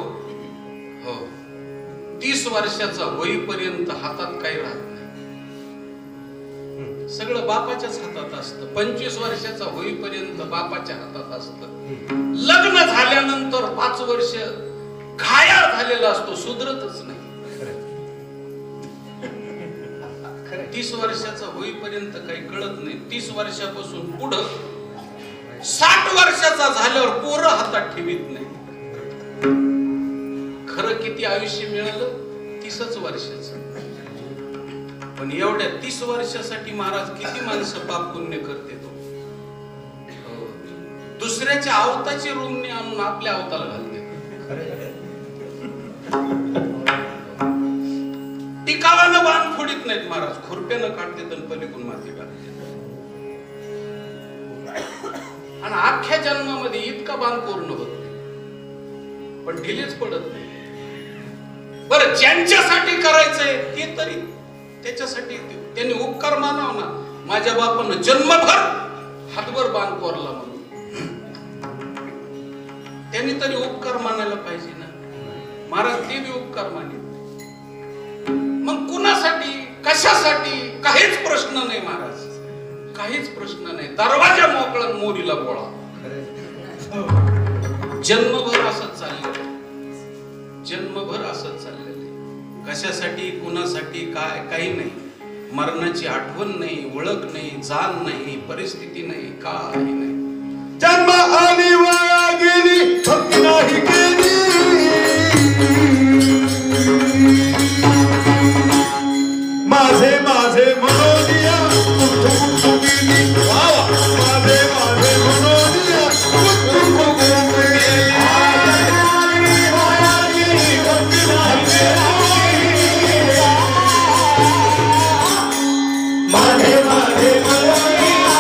30 वर्षाचा होईपर्यंत हातात काही राहत नाही, सगळं बापाच्याच हातात असतं. 25 वर्षाचा होईपर्यंत बापाच्या हातात असतं. लग्न झाल्यानंतर 5 वर्ष घायाळ झालेला असतो, सुधरतच नाही. 30 वर्षाचा होईपर्यंत काही कळत नाही. 30 वर्षापासून पुढं 60 वर्षाचा झाल्यावर पोरं हातात ठेवीत नाही. खरं किती आयुष्य मिळालं? 30च वर्षाचं. पण एवढ्या 30 वर्षासाठी महाराज किती माणसं पाप पुण्य करते तो. दुसऱ्याच्या आवताची रुमणी आणून आपल्या आवताला घालते. टिकावानं बाण फोडीत नाहीत महाराज, खुरप्यानं काढते तर पलीकडून माती टाकते. आणि अख्ख्या जन्मामध्ये इतका बाण पूर्ण होत नाही, पण ढिलेच पडत नाही. बरं, ज्यांच्यासाठी करायचंय ते तरी त्याच्यासाठी त्यांनी उपकार मानाव ना. माझ्या बापानं जन्मभर हातभर बाण कोरला म्हणून त्यांनी तरी उपकार मानायला पाहिजे ना. महाराज ते बी उपकार माने. मग कुणासाठी कशासाठी काहीच प्रश्न नाही महाराज, काहीच प्रश्न नाही. दरवाजा मोकळा मोरीला बोळा. जन्मभर असंच चाललेलं, जन्मभर असंच चाललेलं. कशासाठी कुणासाठी काय काही नाही. मरणाची आठवण नाही, ओळख नाही, जाण नाही, परिस्थिती नाही, काही नाही. जन्म आली वाया गेली भक्ती नाही केली. माझे माझे मनोनिया कुठू गेली. माझे माझे मनोनिया कुठू गेली. वाया गेली भक्ती नाही केली. माझे माझे मनोनिया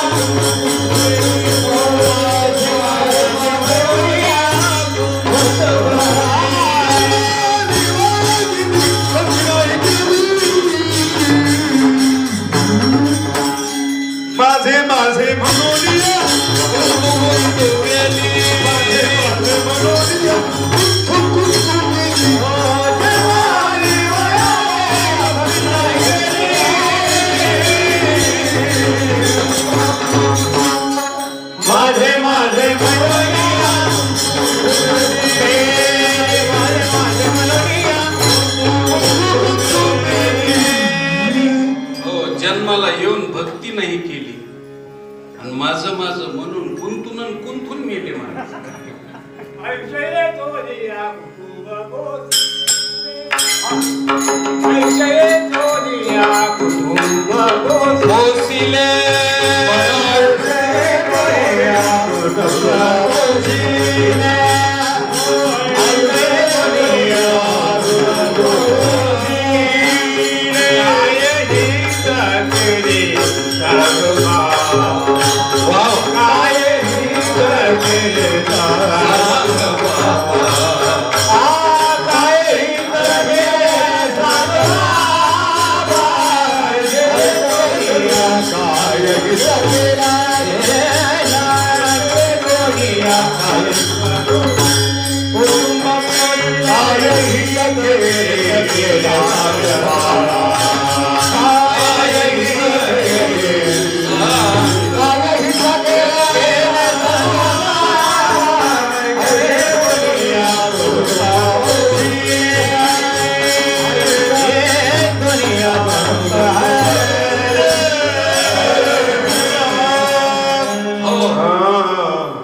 माझे माझे मनोनिया माझे माझे हो, जन्माला येऊन भक्ती नाही केली आणि माझं माझं म्हणून गुंतून आणि गुंतून मेले महाराज. पोसिले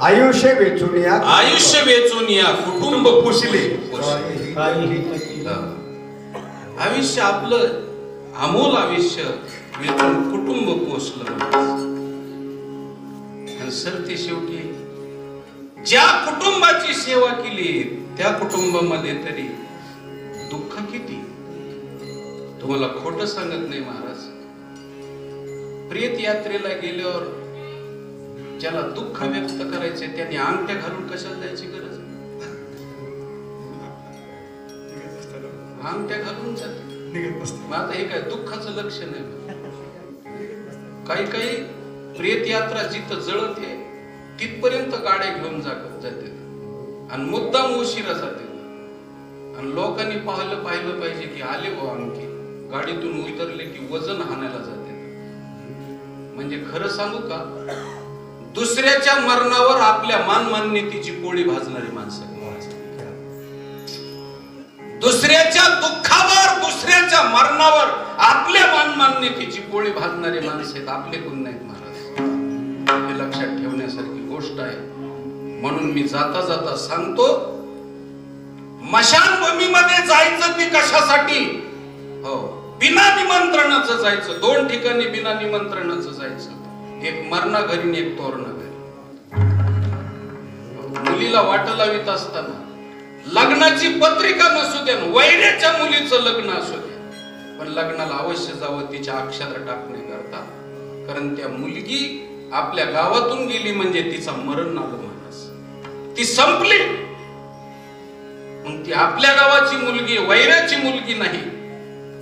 आयुष्य वेचून या, आयुष्य वेचून या कुटुंब पोषले. आयुष्य आपलं अमोल आयुष्य वेचून कुटुंब पोषलं. आणि सरते शेवटी ज्या कुटुंबाची सेवा केली त्या कुटुंबामध्ये तरी दुःख किती. तुम्हाला खोटं सांगत नाही महाराज. प्रेत यात्रेला गेल्यावर ज्याला दुःख व्यक्त करायचे त्यांनी अंगठ्या घालून कशाला जायची गरज नाही. अंगठ्या घालून जाते. मग आता हे काय दुःखाचं लक्षण आहे. काही काही प्रेत यात्रा जिथं जळते तिथपर्यंत गाड्या घेऊन जाते आणि मुद्दाम उशिरा जाते. आणि लोकांनी पाहिलं पाहिजे की आले बुवा आणखी गाडीतून उतरले की वजन हाणायला जाते. म्हणजे खरं सांगू का, दुसऱ्याच्या मरणावर आपल्या मानमान्यतेची पोळी भाजणारी माणसं, दुसऱ्याच्या दुःखावर दुसऱ्याच्या मरणावर आपल्या मानमान्यतेची पोळी भाजणारी माणसं आहेत. आपले कोण नाहीत महाराज. हे लक्षात ठेवण्यासारखी गोष्ट आहे. म्हणून मी जाता जाता सांगतो, मशानभूमीमध्ये जायचं ती कशासाठी? हो, बिना निमंत्रणाचं जायचं. दोन ठिकाणी बिना निमंत्रणाचं जायचं. एक मरणा घरी आणि एक तोरणा घरी. मुलीला वाट लावित असताना लग्नाची पत्रिका नसू द्या, वैऱ्याच्या मुलीचं लग्न असू द्या, पण लग्नाला अवश्य जावं तिच्या अक्षता टाकण्याकरता. कारण त्या मुलगी आपल्या गावातून गेली म्हणजे तिचा मरण आलं माणूस, ती संपली. मग ती आपल्या गावाची मुलगी, वैऱ्याची मुलगी नाही.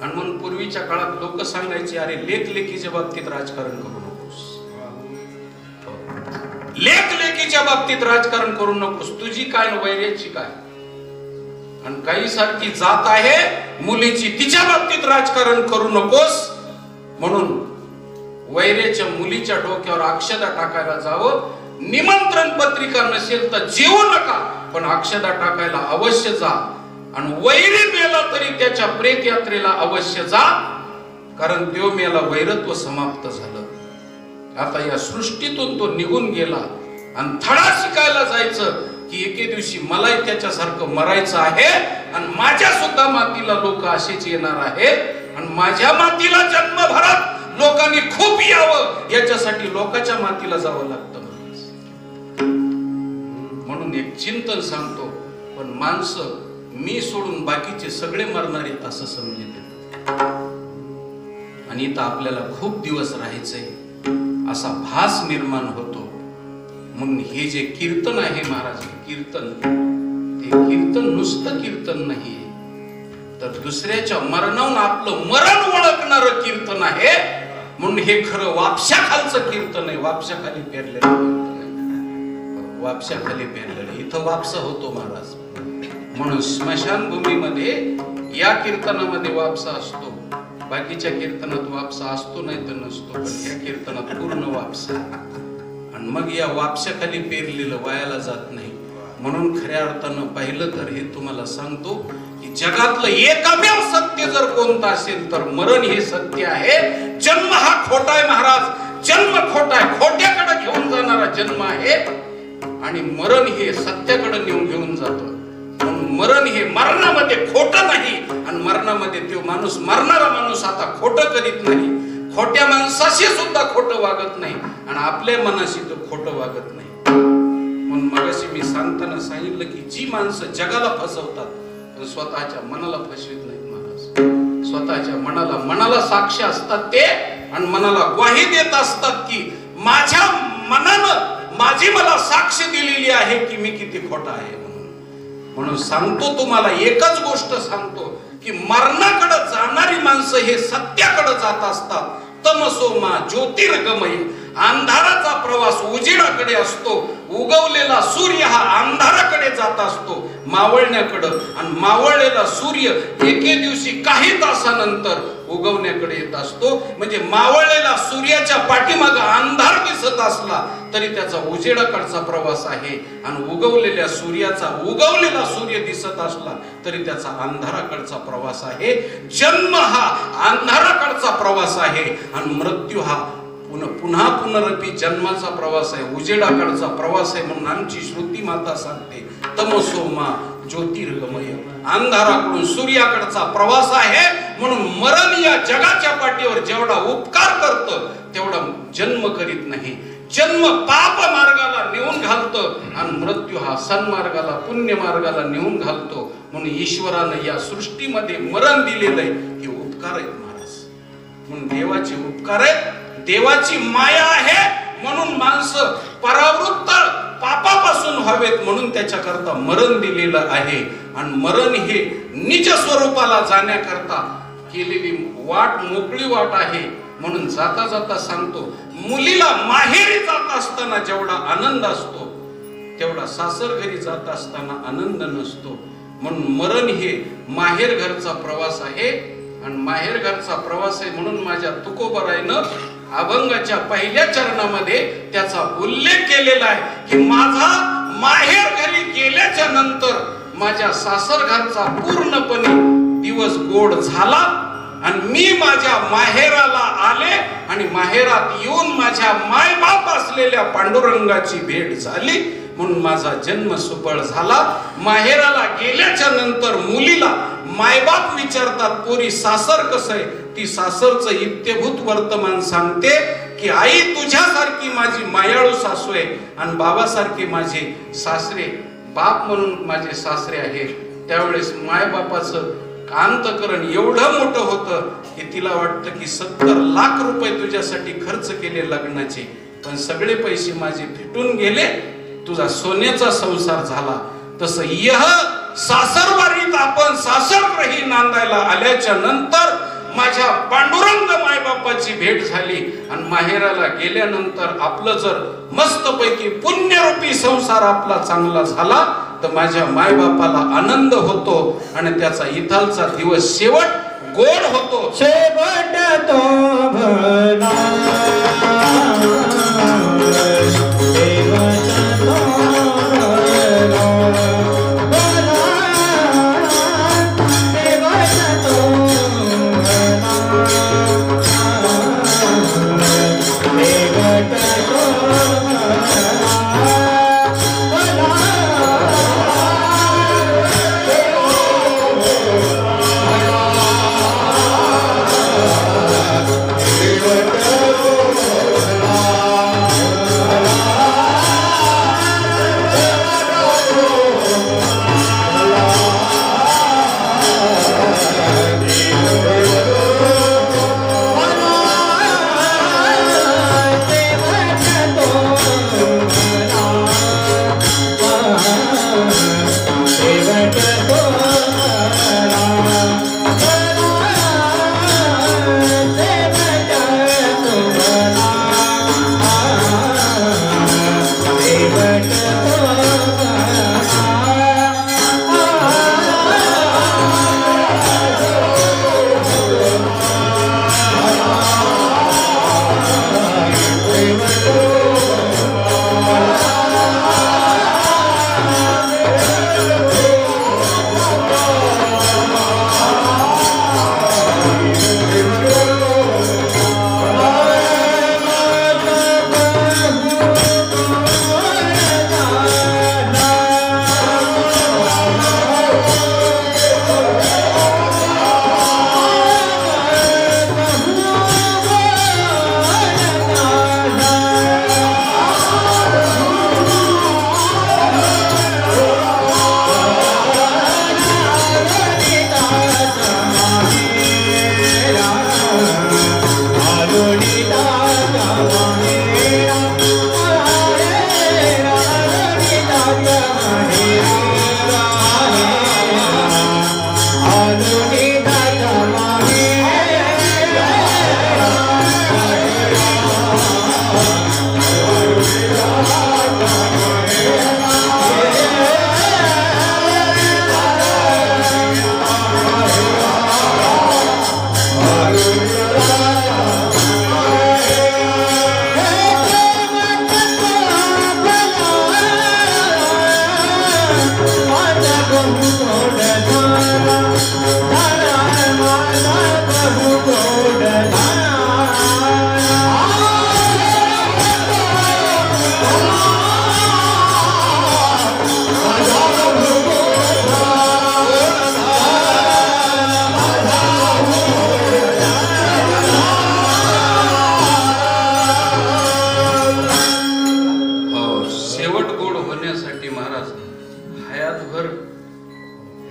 आणि म्हणून पूर्वीच्या काळात लोक सांगायचे, अरे लेक लेकीच्या बाबतीत राजकारण करू नकोस. लेक लेकी मुलीच्या बाबतीत राजकारण करू नकोस, तुझी काय न वैर्याची काय. आणि काही सारखी जात आहे मुलीची, तिच्या बाबतीत राजकारण करू नकोस म्हणून वैर्याच्या मुलीच्या डोक्यावर अक्षदा टाकायला जावं. निमंत्रण पत्रिका नसेल तर जेवू नका, पण अक्षदा टाकायला अवश्य जा. आणि वैरी मेला तरी त्याच्या प्रेत यात्रेला अवश्य जा, कारण देव मेला वैरत्व समाप्त झालं. आता या सृष्टीतून तो निघून गेला आणि धडा शिकायला जायचं की एके दिवशी मलाही त्याच्यासारखं मरायचं आहे आणि माझ्या सुद्धा मातीला लोक असेच येणार आहेत आणि माझ्या मातीला जन्मभरात लोकांनी खूप यावं याच्यासाठी लोकांच्या मातीला जावं लागतं. म्हणून एक चिंतन सांगतो, पण माणसं मी सोडून बाकीचे सगळे मरणार आहेत असं समजते. आणि इथं आपल्याला खूप दिवस राहायचंय असा भास निर्माण होतो. म्हणून हे जे कीर्तन आहे महाराज, कीर्तन ते कीर्तन नुसतं कीर्तन नाहीये, तर दुसऱ्याच्या मरणाहून आपलं मरण ओळखणारं कीर्तन आहे. म्हणून हे खरं वापशाखालचं कीर्तन आहे, वापशाखाली पेरलेलं कीर्तन आहे, वापशाखाली पेरलेलं. इथं वापसा होतो महाराज. म्हणून स्मशानभूमीमध्ये या कीर्तनामध्ये वापसा असतो, बाकीच्या कीर्तनात वापसा असतो नाही तर नसतो, पण या कीर्तनात पूर्ण वापसा. आणि मग या वापशाखाली पेरलेलं वायाला जात नाही. म्हणून खऱ्या अर्थानं पाहिलं तर हे तुम्हाला सांगतो की जगातलं एकमेव सत्य जर कोणतं असेल तर मरण हे सत्य आहे. जन्म हा खोटा आहे महाराज, जन्म खोटा आहे, खोट्याकडे घेऊन जाणारा जन्म आहे. आणि मरण हे सत्याकडे घेऊन जातं. म्हणून मरण हे मरणामध्ये खोटं नाही, आणि मरणामध्ये तो माणूस, मरणारा माणूस आता खोटं करीत नाही, खोट्या माणसाशी सुद्धा खोटं वागत नाही आणि आपल्या मनाशी तो खोटं वागत नाही. म्हणून मगाशी मी सांगताना सांगितलं की जी माणसं जगाला फसवतात पण स्वतःच्या मनाला फसवित नाहीत महाराज. स्वतःच्या मनाला साक्ष असतात ते, आणि मनाला ग्वाही देत असतात की माझ्या मनानं माझी मला साक्ष दिलेली आहे की मी किती खोटा आहे. म्हणून सांगतो तुम्हाला, एकच गोष्ट सांगतो की मरणाकडे जाणारी माणसं हे सत्याकडे जात असतात. तमसो मा ज्योतिर्गमय, अंधाराचा प्रवास उजेडाकडे असतो. उगवलेला सूर्य हा अंधाराकडे जात असतो मावळण्याकडे, आणि मावळलेला सूर्य एके दिवशी काही तासानंतर उगवण्याकडे येत असतो. म्हणजे मावळलेला सूर्याच्या पाठीमागे अंधार दिसत असला तरी त्याचा उजेडाकडचा प्रवास आहे, आणि उगवलेल्या सूर्याचा उगवलेला सूर्य दिसत असला तरी त्याचा अंधाराकडचा प्रवास आहे. जन्म हा अंधाराकडचा प्रवास आहे आणि मृत्यू हा पुन्हा पुनरपी जन्माचा प्रवास आहे, उजेडाकडचा प्रवास आहे. म्हणून आमची श्रुती माता सांगते तमसो मा ज्योतिर्गमय, अंधाराकडून सूर्याकडचा प्रवास आहे. म्हणून मरण या जगाच्या पाठीवर जेवढा उपकार करतं तेवढा जन्म करीत नाही. जन्म पाप मार्गाला नेऊन घालतं आणि मृत्यू हा सन्मार्गाला, पुण्य मार्गाला नेऊन घालतो. म्हणून ईश्वरानं या सृष्टीमध्ये मरण दिलेलं आहे, हे उपकार आहेत महाराज. म्हणून देवाचे उपकार आहेत, देवाची माया आहे. म्हणून माणसं परावृत्त पापापासून व्हावेत म्हणून त्याच्याकरता मरण दिलेलं आहे. आणि मरण हे निज स्वरूपाला जाण्याकरता केलेली वाट मोकळी वाट आहे. म्हणून जाता जाता सांगतो, मुलीला माहेरी जात असताना जेवढा आनंद असतो तेवढा सासर घरी जात असताना आनंद नसतो. म्हणून मरण हे माहेर घरचा प्रवास आहे, आणि माहेर घरचा प्रवास आहे. म्हणून माझ्या तुकोबरायनं अभंगाच्या पहिल्या चरणामध्ये त्याचा उल्लेख केलेला आहे की माझा माहेर घरी गेल्याच्या नंतर माझ्या सासर घरचा पूर्णपणे दिवस गोड झाला, आणि मी माझ्या माहेराला आले आणि माहेरात येऊन माझ्या मायबाप असलेल्या पांडुरंगाची भेट झाली. म्हणून माझा जन्म सुफळ झाला. माहेराला गेल्याच्या नंतर मुलीला मायबाप विचारतात, पोरी सासर कसं आहे? ती सासरचं इत्यभूत वर्तमान सांगते की आई तुझ्यासारखी माझी मायाळू सासू आहे, आणि बाबासारखे माझे सासरे, बाप म्हणून माझे सासरे आहेत. त्यावेळेस मायबापाचं अंतकरण एवढं मोठं होतं की तिला वाटतं की 70 लाख रुपये तुझ्यासाठी खर्च केले लग्नाचे, पण सगळे पैसे माझे फिटून गेले, तुझा सोन्याचा संसार झाला. तसं यह सासरवारीत आपण सासरग्रही नांदायला आल्याच्या नंतर माझ्या पांडुरंग मायबापाची भेट झाली आणि माहेराला गेल्यानंतर आपलं जर मस्तपैकी पुण्यरूपी संसार आपला चांगला झाला तर माझ्या मायबापाला आनंद होतो आणि त्याचा इथालचा दिवस शेवट गोड होतो. शेवट तो भला शेवट तो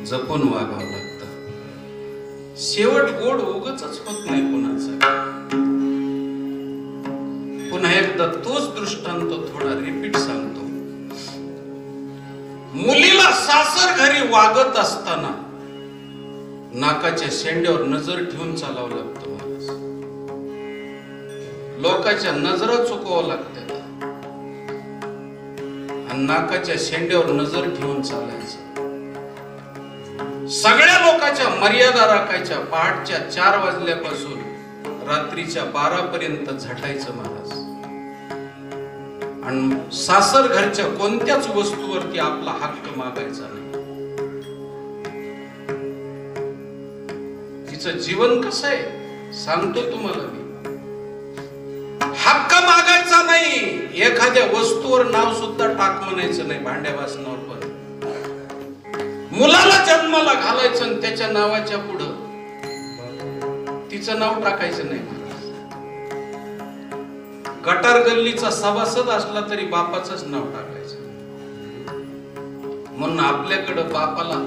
जपून वागावं लागतं. शेवट गोड उगचच होत नाही कुणाचा. पुन्हा एकदा तोच दृष्टांत थोडा रिपीट सांगतो. मुलीला सासर घरी वागत असताना नाकाच्या शेंड्यावर नजर ठेवून चालावं लागतं महाराज. लोकांच्या नजरा चुकवावं लागतात आणि नाकाच्या शेंड्यावर नजर ठेवून चालायचं. सगळ्या लोकांच्या मर्यादा राखायच्या. पहाटच्या 4 वाजल्यापासून रात्रीच्या 12 पर्यंत झटायचं महाराज. आणि सासर घरच्या कोणत्याच वस्तूवरती आपला हक्क मागायचा नाही. तिचं जीवन कसं आहे सांगतो तुम्हाला मी. हक्क मागायचा नाही. एखाद्या वस्तूवर नाव सुद्धा टाक म्हणायचं नाही. भांड्या वासनावर पण मुलाला जन्माला घालायचं आणि त्याच्या नावाच्या पुढं तिचं नाव टाकायचं नाही महाराज. गटार गल्लीचा सभासद असला तरी बापाचंच नाव टाकायचं. म्हणून आपल्याकडं बापाला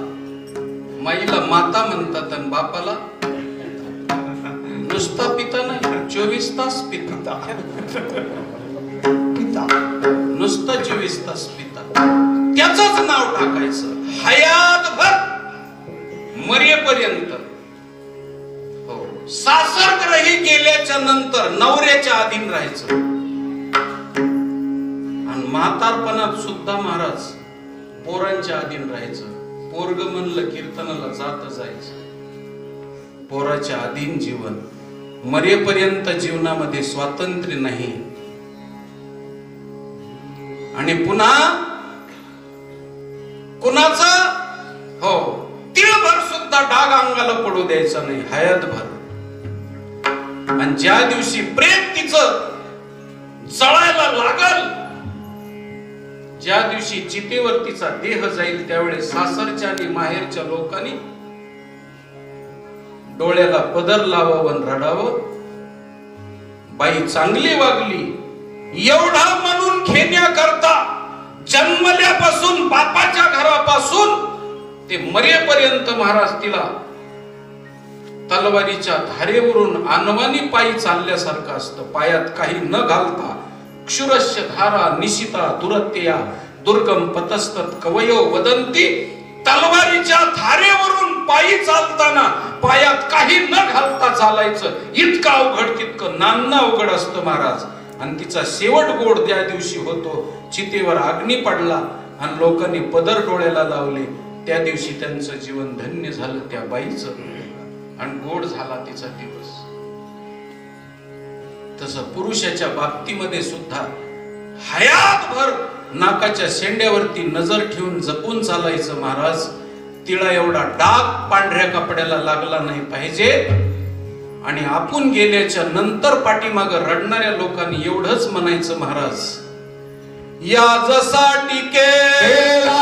माईला माता म्हणतात आणि बापाला नुसता पिता नाही, 24 तास पिता. नुसता 24 तास पिता. त्याचंच नाव टाकायचं हयातभर मरेपर्यंत. हो, सासरग्रही गेल्याच्या नंतर नवऱ्याच्या अधीन राहायचं. आणि म्हातारपणात सुद्धा महाराज पोरांच्या अधीन राहायचं. पोरग म्हणलं कीर्तनाला जात जायचं. पोराच्या अधीन जीवन. मरेपर्यंत जीवनामध्ये स्वातंत्र्य नाही. आणि पुन्हा कुणाचं हो तिळभर सुद्धा डाग अंगाला पडू द्यायचा नाही, हयातभर. आणि ज्या दिवशी प्रेम तिचं जळायला लागल, ज्या दिवशी चितेवर तिचा देह जाईल, त्यावेळेस सासरच्या आणि माहेरच्या लोकांनी डोळ्याला पदर लावावं, रडावं. बाई चांगली वागली एवढा म्हणून घेण्याकरता जन्मल्यापासून बापाच्या घरापासून ते मरेपर्यंत महाराज तिला तलवारीच्या धारेवरून अनवानी पायी चालल्यासारखं असतं. पायात काही न घालता क्षुरस्य धारा निशिता दुरत्या दुर्गम पतस्तत कवयो वदंती. तलवारीच्या धारेवरून पायी चालताना पायात काही न घालता चालायचं. इतकं अवघड तितकं नाना अवघड असतं महाराज. आणि तिचा शेवट गोड त्या दिवशी होतो. चितेवर अग्नी पडला आणि लोकांनी पदर डोळ्याला लावले. त्या दिवशी त्यांचं जीवन धन्य झालं त्या बाईचं. आणि गोड झाला तिचा दिवस. तसं पुरुषाच्या बाबतीमध्ये सुद्धा हयातभर नाकाच्या शेंड्यावरती नजर ठेवून जपून चालायचं महाराज. तिला एवढा डाग पांढऱ्या कपड्याला लागला नाही पाहिजे. आणि आपण गेल्याच्या नंतर पाठीमाग रडणाऱ्या लोकांनी एवढंच म्हणायचं महाराज, याजसाठी केला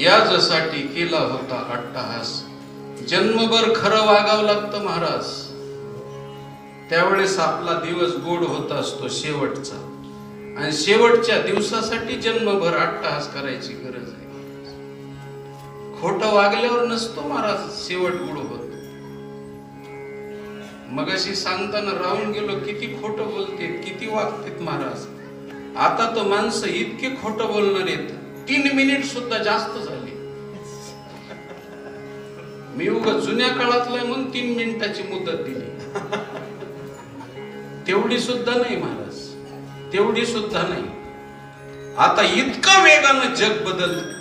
याजसाठी केला होता अट्टहास. जन्मभर खरं वागावं लागतं महाराज. त्यावेळेस आपला दिवस गोड होत असतो शेवटचा. आणि शेवटच्या दिवसासाठी जन्मभर अट्टहास करायची गरज आहे. खोटं वागल्यावर नसतो महाराज शेवट गोड होत. मगाशी सांगताना राहून गेलो, किती खोटं बोलते, किती वागतेत महाराज. आता तर माणसं इतके खोटं बोलणार आहेत. 3 मिनिट सुद्धा जास्त झाले. मी उगा जुन्या काळातला म्हणून 3 मिनिटाची मुदत दिली. तेवढी सुद्धा नाही महाराज, तेवढी सुद्धा नाही. आता इतकं वेगानं जग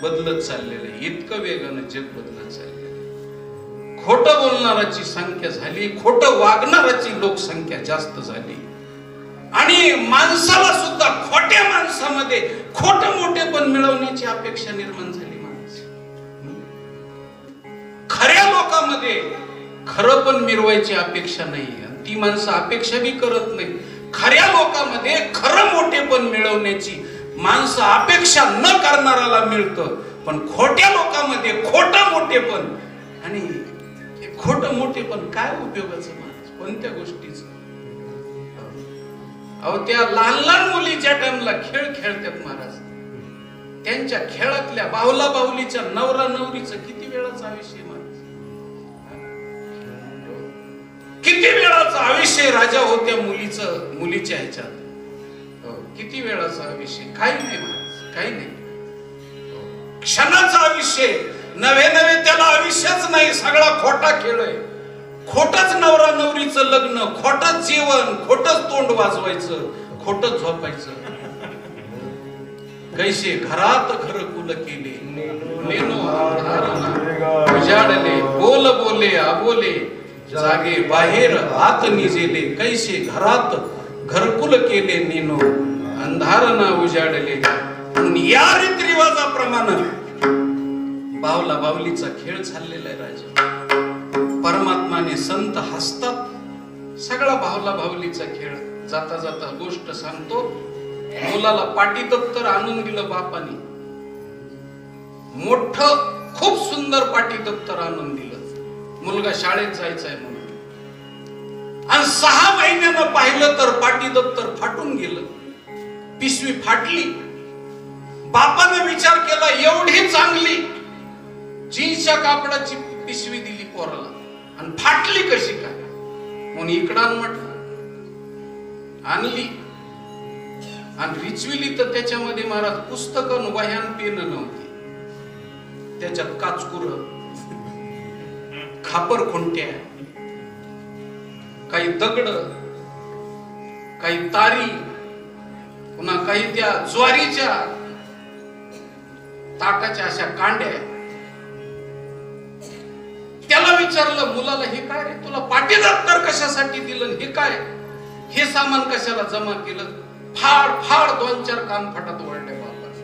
बदलत चाललेलं आहे. इतकं वेगानं जग बदलत चाललेलं आहे. खोटं बोलणाराची संख्या झाली, खोटं वागणाराची लोकसंख्या जास्त झाली. आणि माणसाला सुद्धा खोट्या माणसामध्ये खोट मोठेपण मिळवण्याची अपेक्षा निर्माण झाली. माणूस खऱ्या लोकांमध्ये खरं पण मिरवायची अपेक्षा नाही. ती माणसं अपेक्षा बी करत नाही. खऱ्या लोकांमध्ये खरं मोठेपण मिळवण्याची माणसं अपेक्षा न करणाऱ्याला मिळतं, पण खोट्या लोकांमध्ये खोटं मोठेपण. आणि हे खोटं मोठेपण काय उपयोगाचं माणूस, कोणत्या गोष्टीचं? अहो, त्या लहान लहान मुली ज्या टाइमला खेळ खेळतात महाराज, त्यांच्या खेळातल्या बाहुला बाहुलीच्या नवरा नवरीचं किती वेळाचं आयुष्य महाराज, किती वेळाचं आयुष्य राजा होत्या मुलीच्या ह्याच्यात. किती वेळाचं आयुष्य, काही नाही महाराज, काही नाही. क्षणाचं आयुष्य, नवे नवे त्याला आयुष्यच नाही, सगळा खोटा खेळ आहे. खोटच नवरा नवरीचं लग्न, खोटच जेवण, खोटच तोंड वाजवायचं, खोटच झोपायचं. कैसे घरात घरकुल केले, नेनो अंधाराना उजाडले, बोल बोले आबोले, जागे बाहेर आत निजेले. कैसे घरात घरकुल केले, नेनो अंधाराना उजाडले. या रीतिरिवाजाप्रमाणे बावला बावलीचा खेळ चाललेला आहे राजा. परमात्माने संत हसतात, सगळा बावला बावलीचा खेळ. जाता जाता गोष्ट सांगतो. मुलाला पाटी दप्तर आणून दिलं बापाने, मोठं खूप सुंदर पाटी दप्तर आणून दिलं. मुलगा शाळेत जायचा आहे म्हणून, आणि 6 महिन्यानं पाहिलं तर पाटी दप्तर फाटून गेलं, पिशवी फाटली. बापाने विचार केला, एवढी चांगली जीन्सच्या कापडाची पिशवी दिली पोराला आणि फाटली कशी काय? म्हणून इकडं म्हटलं, आणली आणि रिचविली तर त्याच्यामध्ये महाराज पुस्तकं वह्यान पेन नव्हती. त्याच्यात काचकुर, खापर खुंट्या, काही दगड, काही तारी, पुन्हा काही त्या ज्वारीच्या ताटाच्या अशा कांड्या. त्याला विचारलं मुलाला, हे काय रे, तुला पाटी दप्तर कशासाठी दिलं, हे काय, हे सामान कशाला जमा केलं? फाड फाड 2-4 कान फटात ओढले बापाने.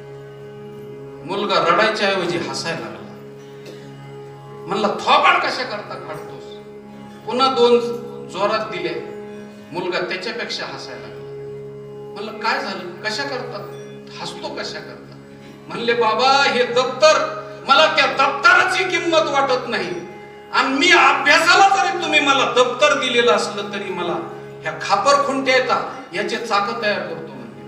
मुलगा रडायच्या ऐवजी हसायला लागला. म्हणला, थोबाड कशा करता काढतोस? पुन्हा 2 जोरात दिले. मुलगा त्याच्यापेक्षा हसायला लागला. म्हणलं, काय झालं, कशा करतात, हसतो कशा करता? म्हणले, बाबा हे दप्तर, मला त्या दप्तराची किंमत वाटत नाही, आणि मी अभ्यासाला जरी तुम्ही मला दप्तर दिलेलं असलं तरी मला ह्या खापर खुंट्या येतात, याचे चाक तयार करतो म्हणले.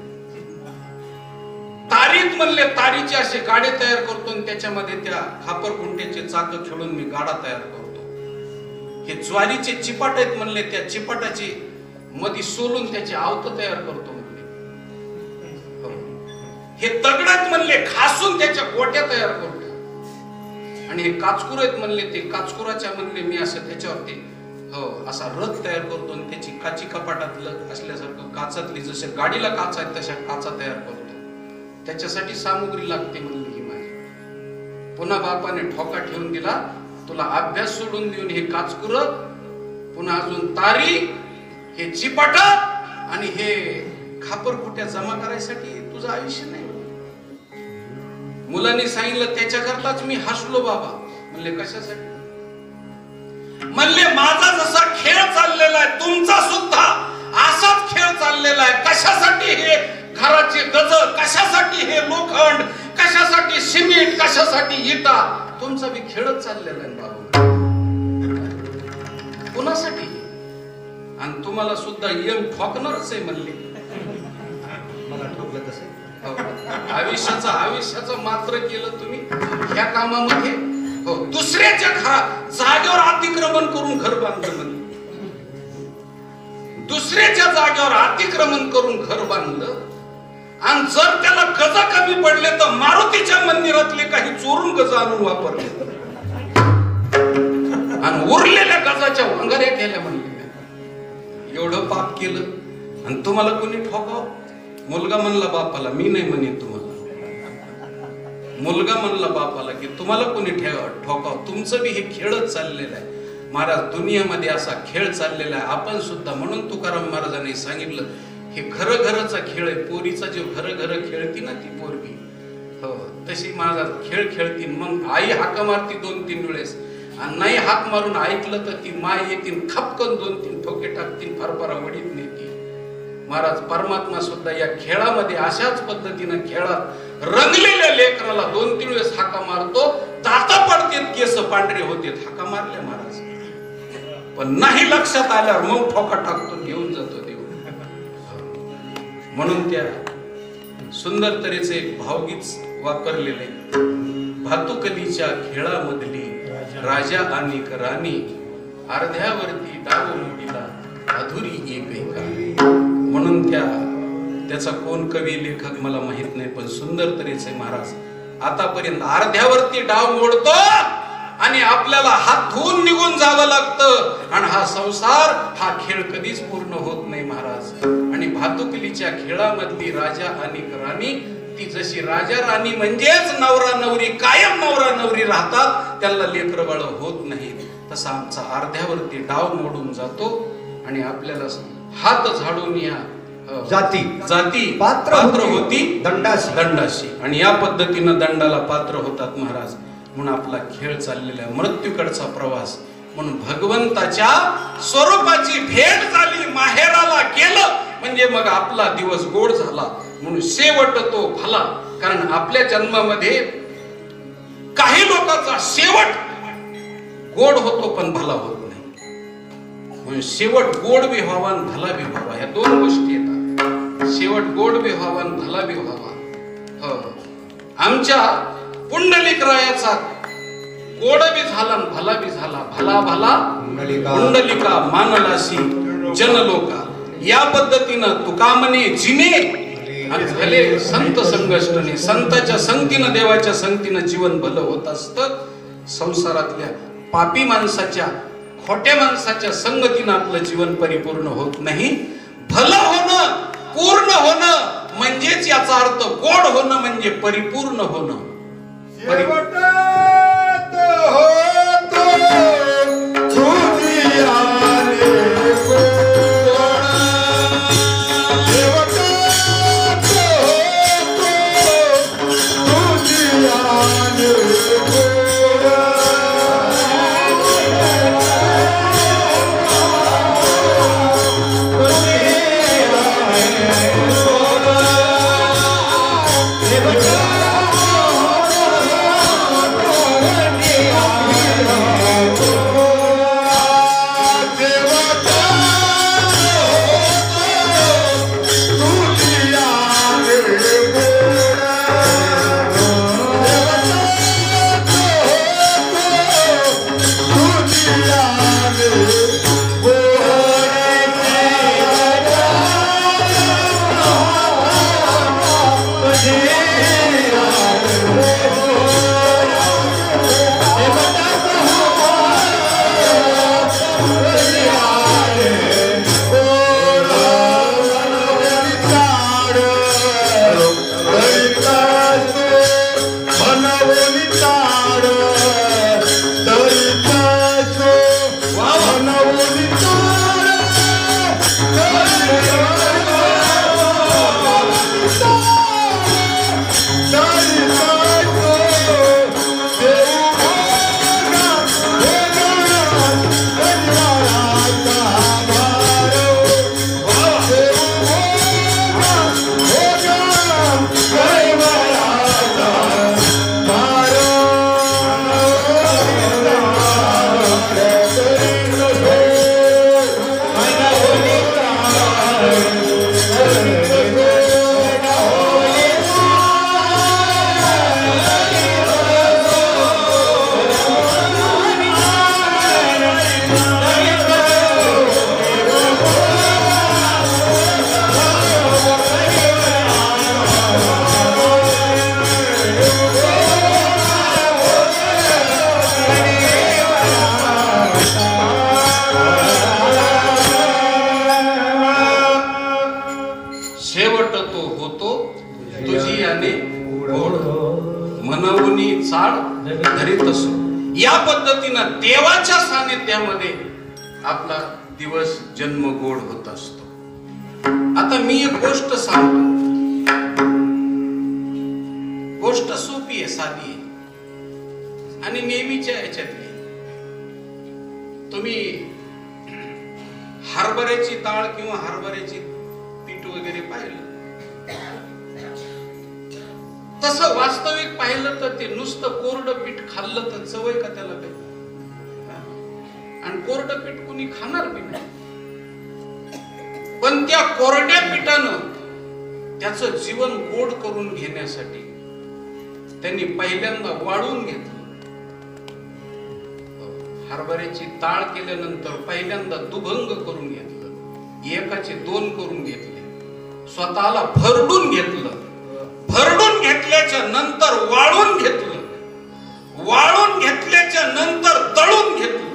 तारीत म्हणले, तारीचे असे गाडे तयार करतो आणि त्याच्यामध्ये त्या खापर खुंट्याचे चाक खेळून मी गाडा तयार करतो. हे ज्वारीचे चिपाट आहेत म्हणले, त्या चिपाटाची मध्ये सोलून त्याचे आवत तयार करतो म्हणले. हे दगडात म्हणले, खासून त्याच्या गोट्या तयार करतो. आणि हे काचकुर आहेत म्हणले, ते काचकुराच्या म्हणले मी असं त्याच्यावरती असा रथ तयार करतो आणि त्याची काची कपाटातलं असल्यासारखं काचातली, जसे गाडीला काचा आहेत तशा काचा तयार करतो. त्याच्यासाठी सामुग्री लागते म्हणली ही माझी. पुन्हा बापाने ठोका ठेवून दिला, तुला अभ्यास सोडून देऊन हे काचकुर, पुन्हा अजून तारी, हे चिपाट आणि हे खापरकुट्या जमा करायसाठी तुझं आयुष्य नाही. मुलांनी सांगितलं, त्याच्याकरताच मी हसलो बाबा. म्हणले, कशासाठी? म्हणले, माझा जसा खेळ चाललेला आहे तुमचा सुद्धा असाच खेळ चाललेला आहे. कशासाठी हे घराचे गज, कशासाठी हे लोखंड, कशासाठी सिमेंट, कशासाठी इटा, तुमचा बी खेळच चाललेला आहे बाबा. कोणासाठी? आणि तुम्हाला सुद्धा यम ठोकणारच आहे म्हणले. मला ठोकलं तसं आयुष्याचं मात्र केलं तुम्ही ह्या कामामध्ये. दुसऱ्याच्या जागेवर अतिक्रमण करून घर बांधलं म्हणले. दुसऱ्याच्या जागेवर अतिक्रमण करून घर बांधलं, आणि जर त्याला गज कमी पडले तर मारुतीच्या मंदिरातले काही चोरून गज आणून वापरले आणि उरलेल्या गजाच्या वंगाऱ्या केल्या म्हणले. एवढं पाप केलं आणि तुम्हाला कोणी ठोकाव? मुलगा म्हणला बापाला, मी नाही म्हणे तुम्हाला. मुलगा म्हणला बापाला की तुम्हाला कोणी ठोकाव? तुमचं बी हे खेळच चाललेलं आहे महाराज. दुनियामध्ये असा खेळ चाललेला आहे. आपण सुद्धा, म्हणून तुकाराम महाराजांनी सांगितलं हे घरचा खेळ आहे. पोरीचा जो घर खेळती ना ती पोरगी, हो तशी माझा खेळ खेळतीन. मग आई हाका मारती 2-3 वेळेस, आणि नाही हाक मारून ऐकलं तर ती माय येतील खपकन 2-3 ठोके टाकतील, फारफारा वडीत नेती. महाराज परमात्मा सुद्धा या खेळामध्ये अशाच पद्धतीनं खेळात रंगलेल्या लेकराला 2-3 वेळेस हाका मारतो. दाता पडतेत, केस पांढरे होतेत, हाका मारल्या महाराज, पण नाही लक्षात आल्यावर मग ठोका टाकतो, घेऊन जातो देव. म्हणून त्या सुंदर तऱ्हेचे एक भावगीत वापरलेले, भातुकलीच्या खेळामधली राजा आणि राणी, अर्ध्यावरती डाव मोडीला अधुरी एक एका. म्हणून त्याचा कोण कवी लेखक मला माहित नाही, पण सुंदर तऱ्हेचे महाराज आतापर्यंत अर्ध्यावरती डाव मोडतो आणि आपल्याला हात धुवून निघून जावं लागतं, आणि हा संसार हा खेळ कधीच पूर्ण होत नाही महाराज. आणि भातुकलीच्या खेळामधली राजा आणि राणी, ती जशी राजा राणी म्हणजेच नवरा नवरी, कायम नवरा नवरी राहतात, त्याला लेकर बाळ होत नाही, तसा आमचा अर्ध्यावरती डाव मोडून जातो आणि आपल्याला हात झाडून या जाती पात्र होती दंडाशी, आणि या पद्धतीनं दंडाला पात्र होतात महाराज. म्हणून आपला खेळ चाललेला मृत्यूकडचा प्रवास. म्हणून भगवंताच्या स्वरूपाची भेट झाली, माहेराला गेलं म्हणजे मग आपला दिवस गोड झाला. म्हणून शेवट तो भला, कारण आपल्या जन्मामध्ये काही लोकांचा शेवट गोड होतो पण भला होत नाही. म्हणून शेवट गोड बी व्हावा आणि भला बी व्हावा, ह्या 2 गोष्टी येतात. शेवट गोड बी व्हावा आणि भला बी व्हावा. आमच्या पुंडलिक रायाचा गोड बी झाला आणि भला बी झाला. भला भला पुंडलिका मानलासी जनलोका, या पद्धतीनं तुका म्हणे जिने आणि झाले संत संगष्टने. संताच्या संगतीनं, देवाच्या संगतीनं जीवन भलं होत असतं. संसारातल्या पापी माणसाच्या, खोट्या माणसाच्या संगतीनं आपलं जीवन परिपूर्ण होत नाही. भलं होणं, पूर्ण होणं म्हणजेच याचा अर्थ गोड होणं म्हणजे परिपूर्ण होणं. या पद्धतीनं देवाच्या सानिध्यामध्ये आपला दिवस जन्म गोड होत असतो. आता मी एक गोष्ट सांगतो, गोष्ट सोपी आहे, साधी आहे आणि नेहमीच्या याच्यातली. तुम्ही हरभऱ्याची डाळ किंवा हरभऱ्याची पीठ वगैरे पाहिलं, तसं वास्तविक पाहिलं तर ते नुसतं कोरडं पीठ खाल्लं तर चव आहे का त्याला काही? आणि कोरडं पीठ कुणी खाणार बी नाही. पण त्या कोरड्या पिठानं त्याचं जीवन गोड करून घेण्यासाठी त्यांनी पहिल्यांदा वाळून घेतलं. हरभऱ्याची डाळ केल्यानंतर पहिल्यांदा दुभंग करून घेतलं, एकाचे 2 करून घेतले, स्वतःला भरडून घेतलं. भरडून घेतल्याच्या नंतर वाळून घेतलं, वाळून घेतल्याच्या नंतर दळून घेतलं,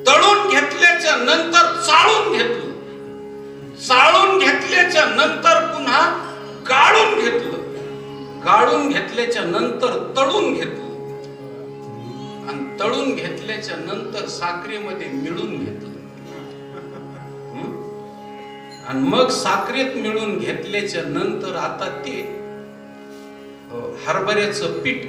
दळून घेतल्याच्या नंतर चाळून घेतलं, चाळून घेतल्याच्या नंतर पुन्हा गाळून घेतलं, गाळून घेतल्याच्या नंतर तळून घेतलं आणि तळून घेतल्याच्या नंतर साखरेमध्ये मिळून घेतलं आणि मग साखरेत मिळून घेतल्याच्या नंतर आता ते हरभऱ्याचं पीठ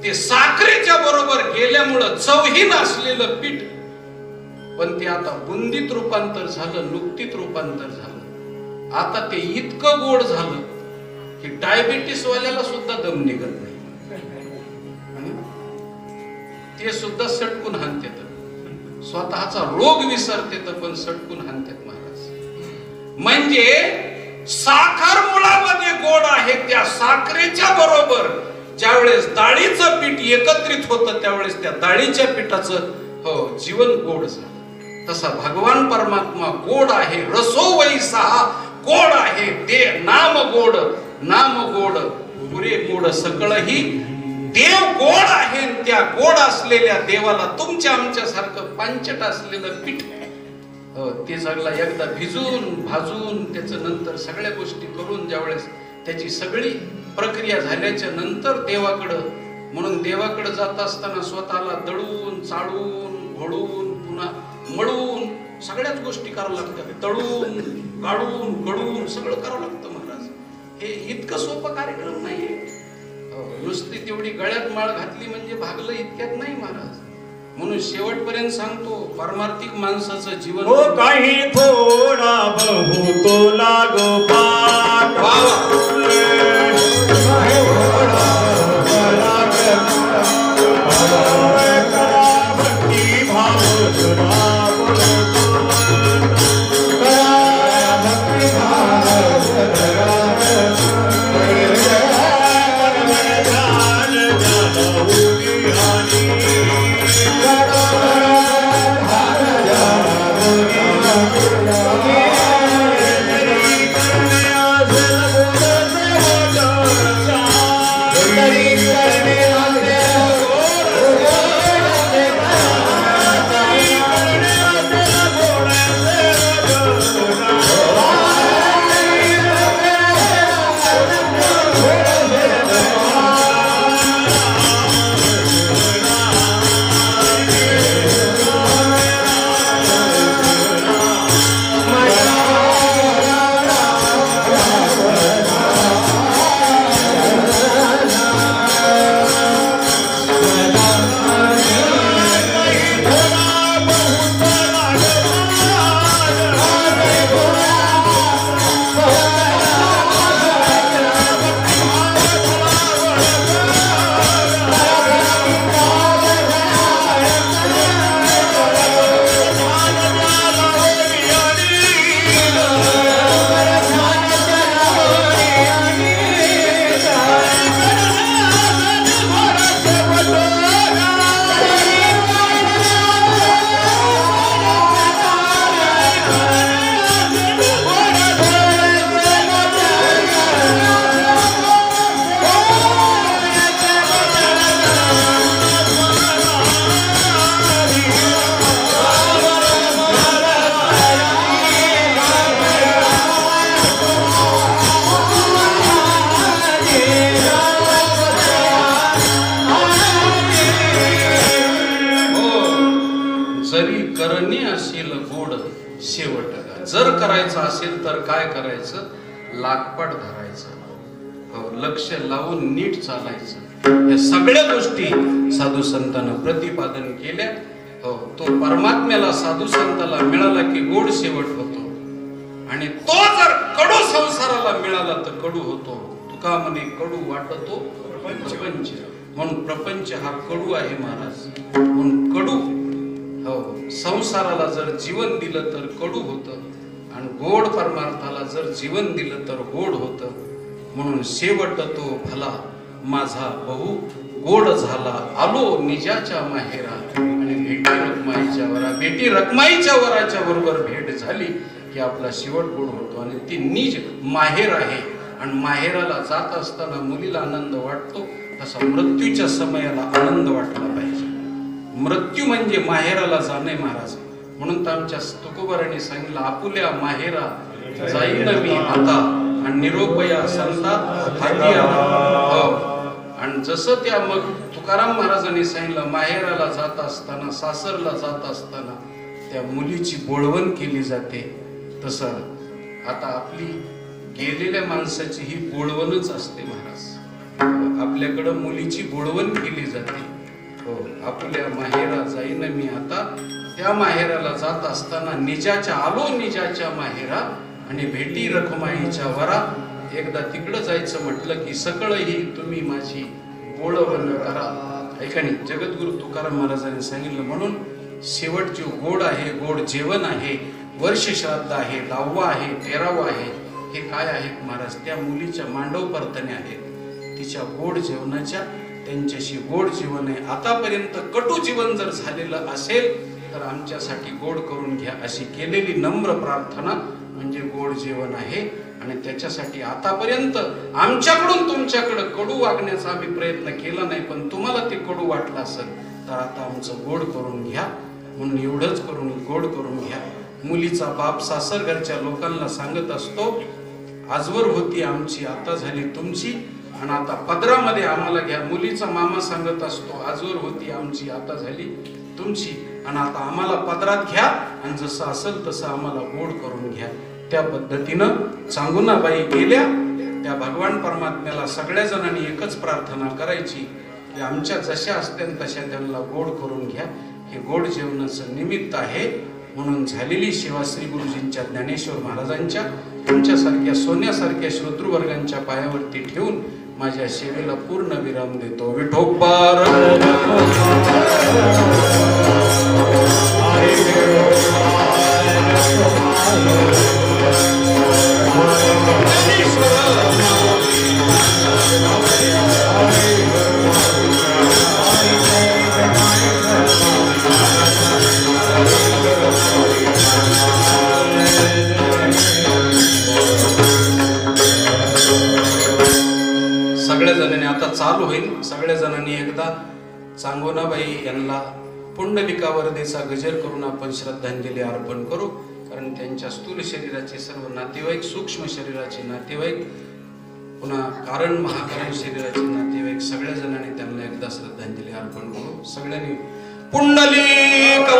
ते साखरेच्या बरोबर गेल्यामुळं चवहीन असलेलं पीठ, पण ते आता बुंदीत रूपांतर झालं, नुकतीत रूपांतर झालं. आता ते इतकं गोड झालं की डायबिटीस वाल्याला सुद्धा दम निघत नाही, ते सुद्धा सटकून हाणतात. स्वतःचा रोग विसरते पण सटकून हाणतात महाराज. म्हणजे साखर मुळामध्ये गोड आहे, त्या साखरेच्या बरोबर ज्यावेळेस डाळीचं पीठ एकत्रित होतं त्यावेळेस त्या डाळीच्या पिठाचं जीवन गोड झालं. तसा भगवान परमात्मा गोड आहे, रसो वैसा गोड आहे, ते नाम गोड, नाम गोड पुरे गोड सकळही देव गोड आहे. त्या गोड असलेल्या देवाला तुमच्या आमच्या सारखं पांचट असलेलं पीठ ते सगळं एकदा भिजून भाजून त्याचं नंतर सगळ्या गोष्टी करून ज्यावेळेस त्याची सगळी प्रक्रिया झाल्याच्या नंतर देवाकडं, म्हणून देवाकडे जात असताना स्वतःला दळून चाळून घोळून पुन्हा मळून सगळ्याच गोष्टी करावं लागतात, तळून गाळून गळून सगळं करावं लागतं महाराज. हे इतकं सोपं कार्यक्रम नाहीये. नुसती तेवढी गळ्यात माळ घातली म्हणजे भागलं इतक्यात नाही महाराज. म्हणून शेवटपर्यंत सांगतो, पारमार्थिक माणसाचं जीवन हो काही थोडा बहुतो लागो पाठ भक्ती भाव जरी करणे असेल गोड शेवट जर करायचं असेल तर काय करायचं, लागपाट धरायचं, लक्ष लावून नीट चालायचं. या सगळ्या गोष्टी साधू संतांना प्रतिपादन केल्या. तो परमात्म्याला साधू संताला मिळाला की गोड शेवट होतो, आणि तो जर कडू संसाराला मिळाला तर कडू होतो. तुका म्हणे कडू वाटतो प्रपंच, म्हणून प्रपंच हा कडू आहे महाराज. म्हणून कडू संसाराला जर जीवन दिलं तर कडू होतं, आणि गोड परमार्थाला जर जीवन दिलं तर गोड होतं. म्हणून शेवट तो भला माझा बहु गोड झाला, आलो निजाच्या माहेरा, आणि भेटी रखमाईच्या वरा. भेटी रखमाईच्या वराच्या बरोबर भेट झाली की आपला शेवट गोड होतो, आणि ती निज माहेर आहे. आणि माहेराला जात असताना मुलीला आनंद वाटतो, तसा मृत्यूच्या समयाला आनंद वाटला पाहिजे. मृत्यू म्हणजे माहेराला जाणे महाराज. म्हणून तर आमच्या तुकोबारांनी सांगितलं, आपुल्या माहेरा जाईन मी आता, आणि निरोपया संतात हाती आला. आणि जसं त्या मग तुकाराम महाराजांनी सांगितलं, माहेराला जात असताना, सासरला जात असताना त्या मुलीची बोळवण केली जाते, तसं आता आपली गेलेल्या माणसाची ही बोळवणच असते महाराज. आपल्याकडं मुलीची बोळवण केली जाते. आपल्या माहेरा जाईन मी आता, त्या माहेराला जात असताना निजाच्या आलो निजाच्या माहेरा, आणि भेटी रखमाईच्या वरा. एकदा तिकडं जायचं म्हटलं की सकळही तुम्ही माझी बोळवण करा. ऐकानी जगद्गुरु तुकाराम महाराजांनी सांगितलं. म्हणून शेवट जो गोड आहे, गोड जेवण आहे, वर्ष श्राद्ध आहे, 10वा आहे, 13वा आहे, हे काय आहेत महाराज, त्या मुलीच्या मांडव परतण्या आहेत, तिच्या गोड जेवणाच्या. त्यांच्याशी गोड जीवन आहे. आतापर्यंत कटू जीवन जर झालेलं असेल तर आमच्यासाठी गोड करून घ्या, अशी केलेली नम्र प्रार्थना म्हणजे गोड जेवण आहे. आणि त्याच्यासाठी आतापर्यंत आमच्याकडून तुमच्याकडे कडू वागण्याचा आम्ही प्रयत्न केला नाही, पण तुम्हाला ते कडू वाटलं असेल तर आता आमचं गोड करून घ्या. म्हणून एवढंच करून गोड करून घ्या. मुलीचा बाप सासर घरच्या लोकांना सांगत असतो, आजवर होती आमची आता झाली तुमची, आणि आता पदरामध्ये आम्हाला घ्या. मुलीचा मामा सांगत असतो, आजवर होती आमची आता झाली तुमची, आणि आता आम्हाला पदरात घ्या, आणि जसं असेल तसं आम्हाला गोड करून घ्या. त्या पद्धतीनं चांगुनाबाई गेल्या. त्या भगवान परमात्म्याला सगळ्या जणांनी एकच प्रार्थना करायची की आमच्या जशा असत्यान तशा त्यांना गोड करून घ्या. हे गोड जेवणाचं निमित्त आहे. म्हणून झालेली सेवा श्री गुरुजींच्या, ज्ञानेश्वर महाराजांच्या, तुमच्यासारख्या सोन्यासारख्या श्रोतृवर्गांच्या पायावरती ठेवून माझ्या सेवेला पूर्ण विराम देतो. विठोबार सगळ्या जणांनी आता चालू होईल. सगळ्या जणांनी एकदा चांगोनाबाई यांना पुंडलिका वरदेचा गजर करून आपण श्रद्धांजली अर्पण करू. कारण त्यांच्या स्थूल शरीराचे सर्व नातेवाईक, सूक्ष्म शरीराचे नातेवाईक, पुन्हा कारण महाकारण शरीराचे नातेवाईक, सगळ्या जणांनी त्यांना एकदा श्रद्धांजली अर्पण करू. सगळ्यांनी पुंडलिक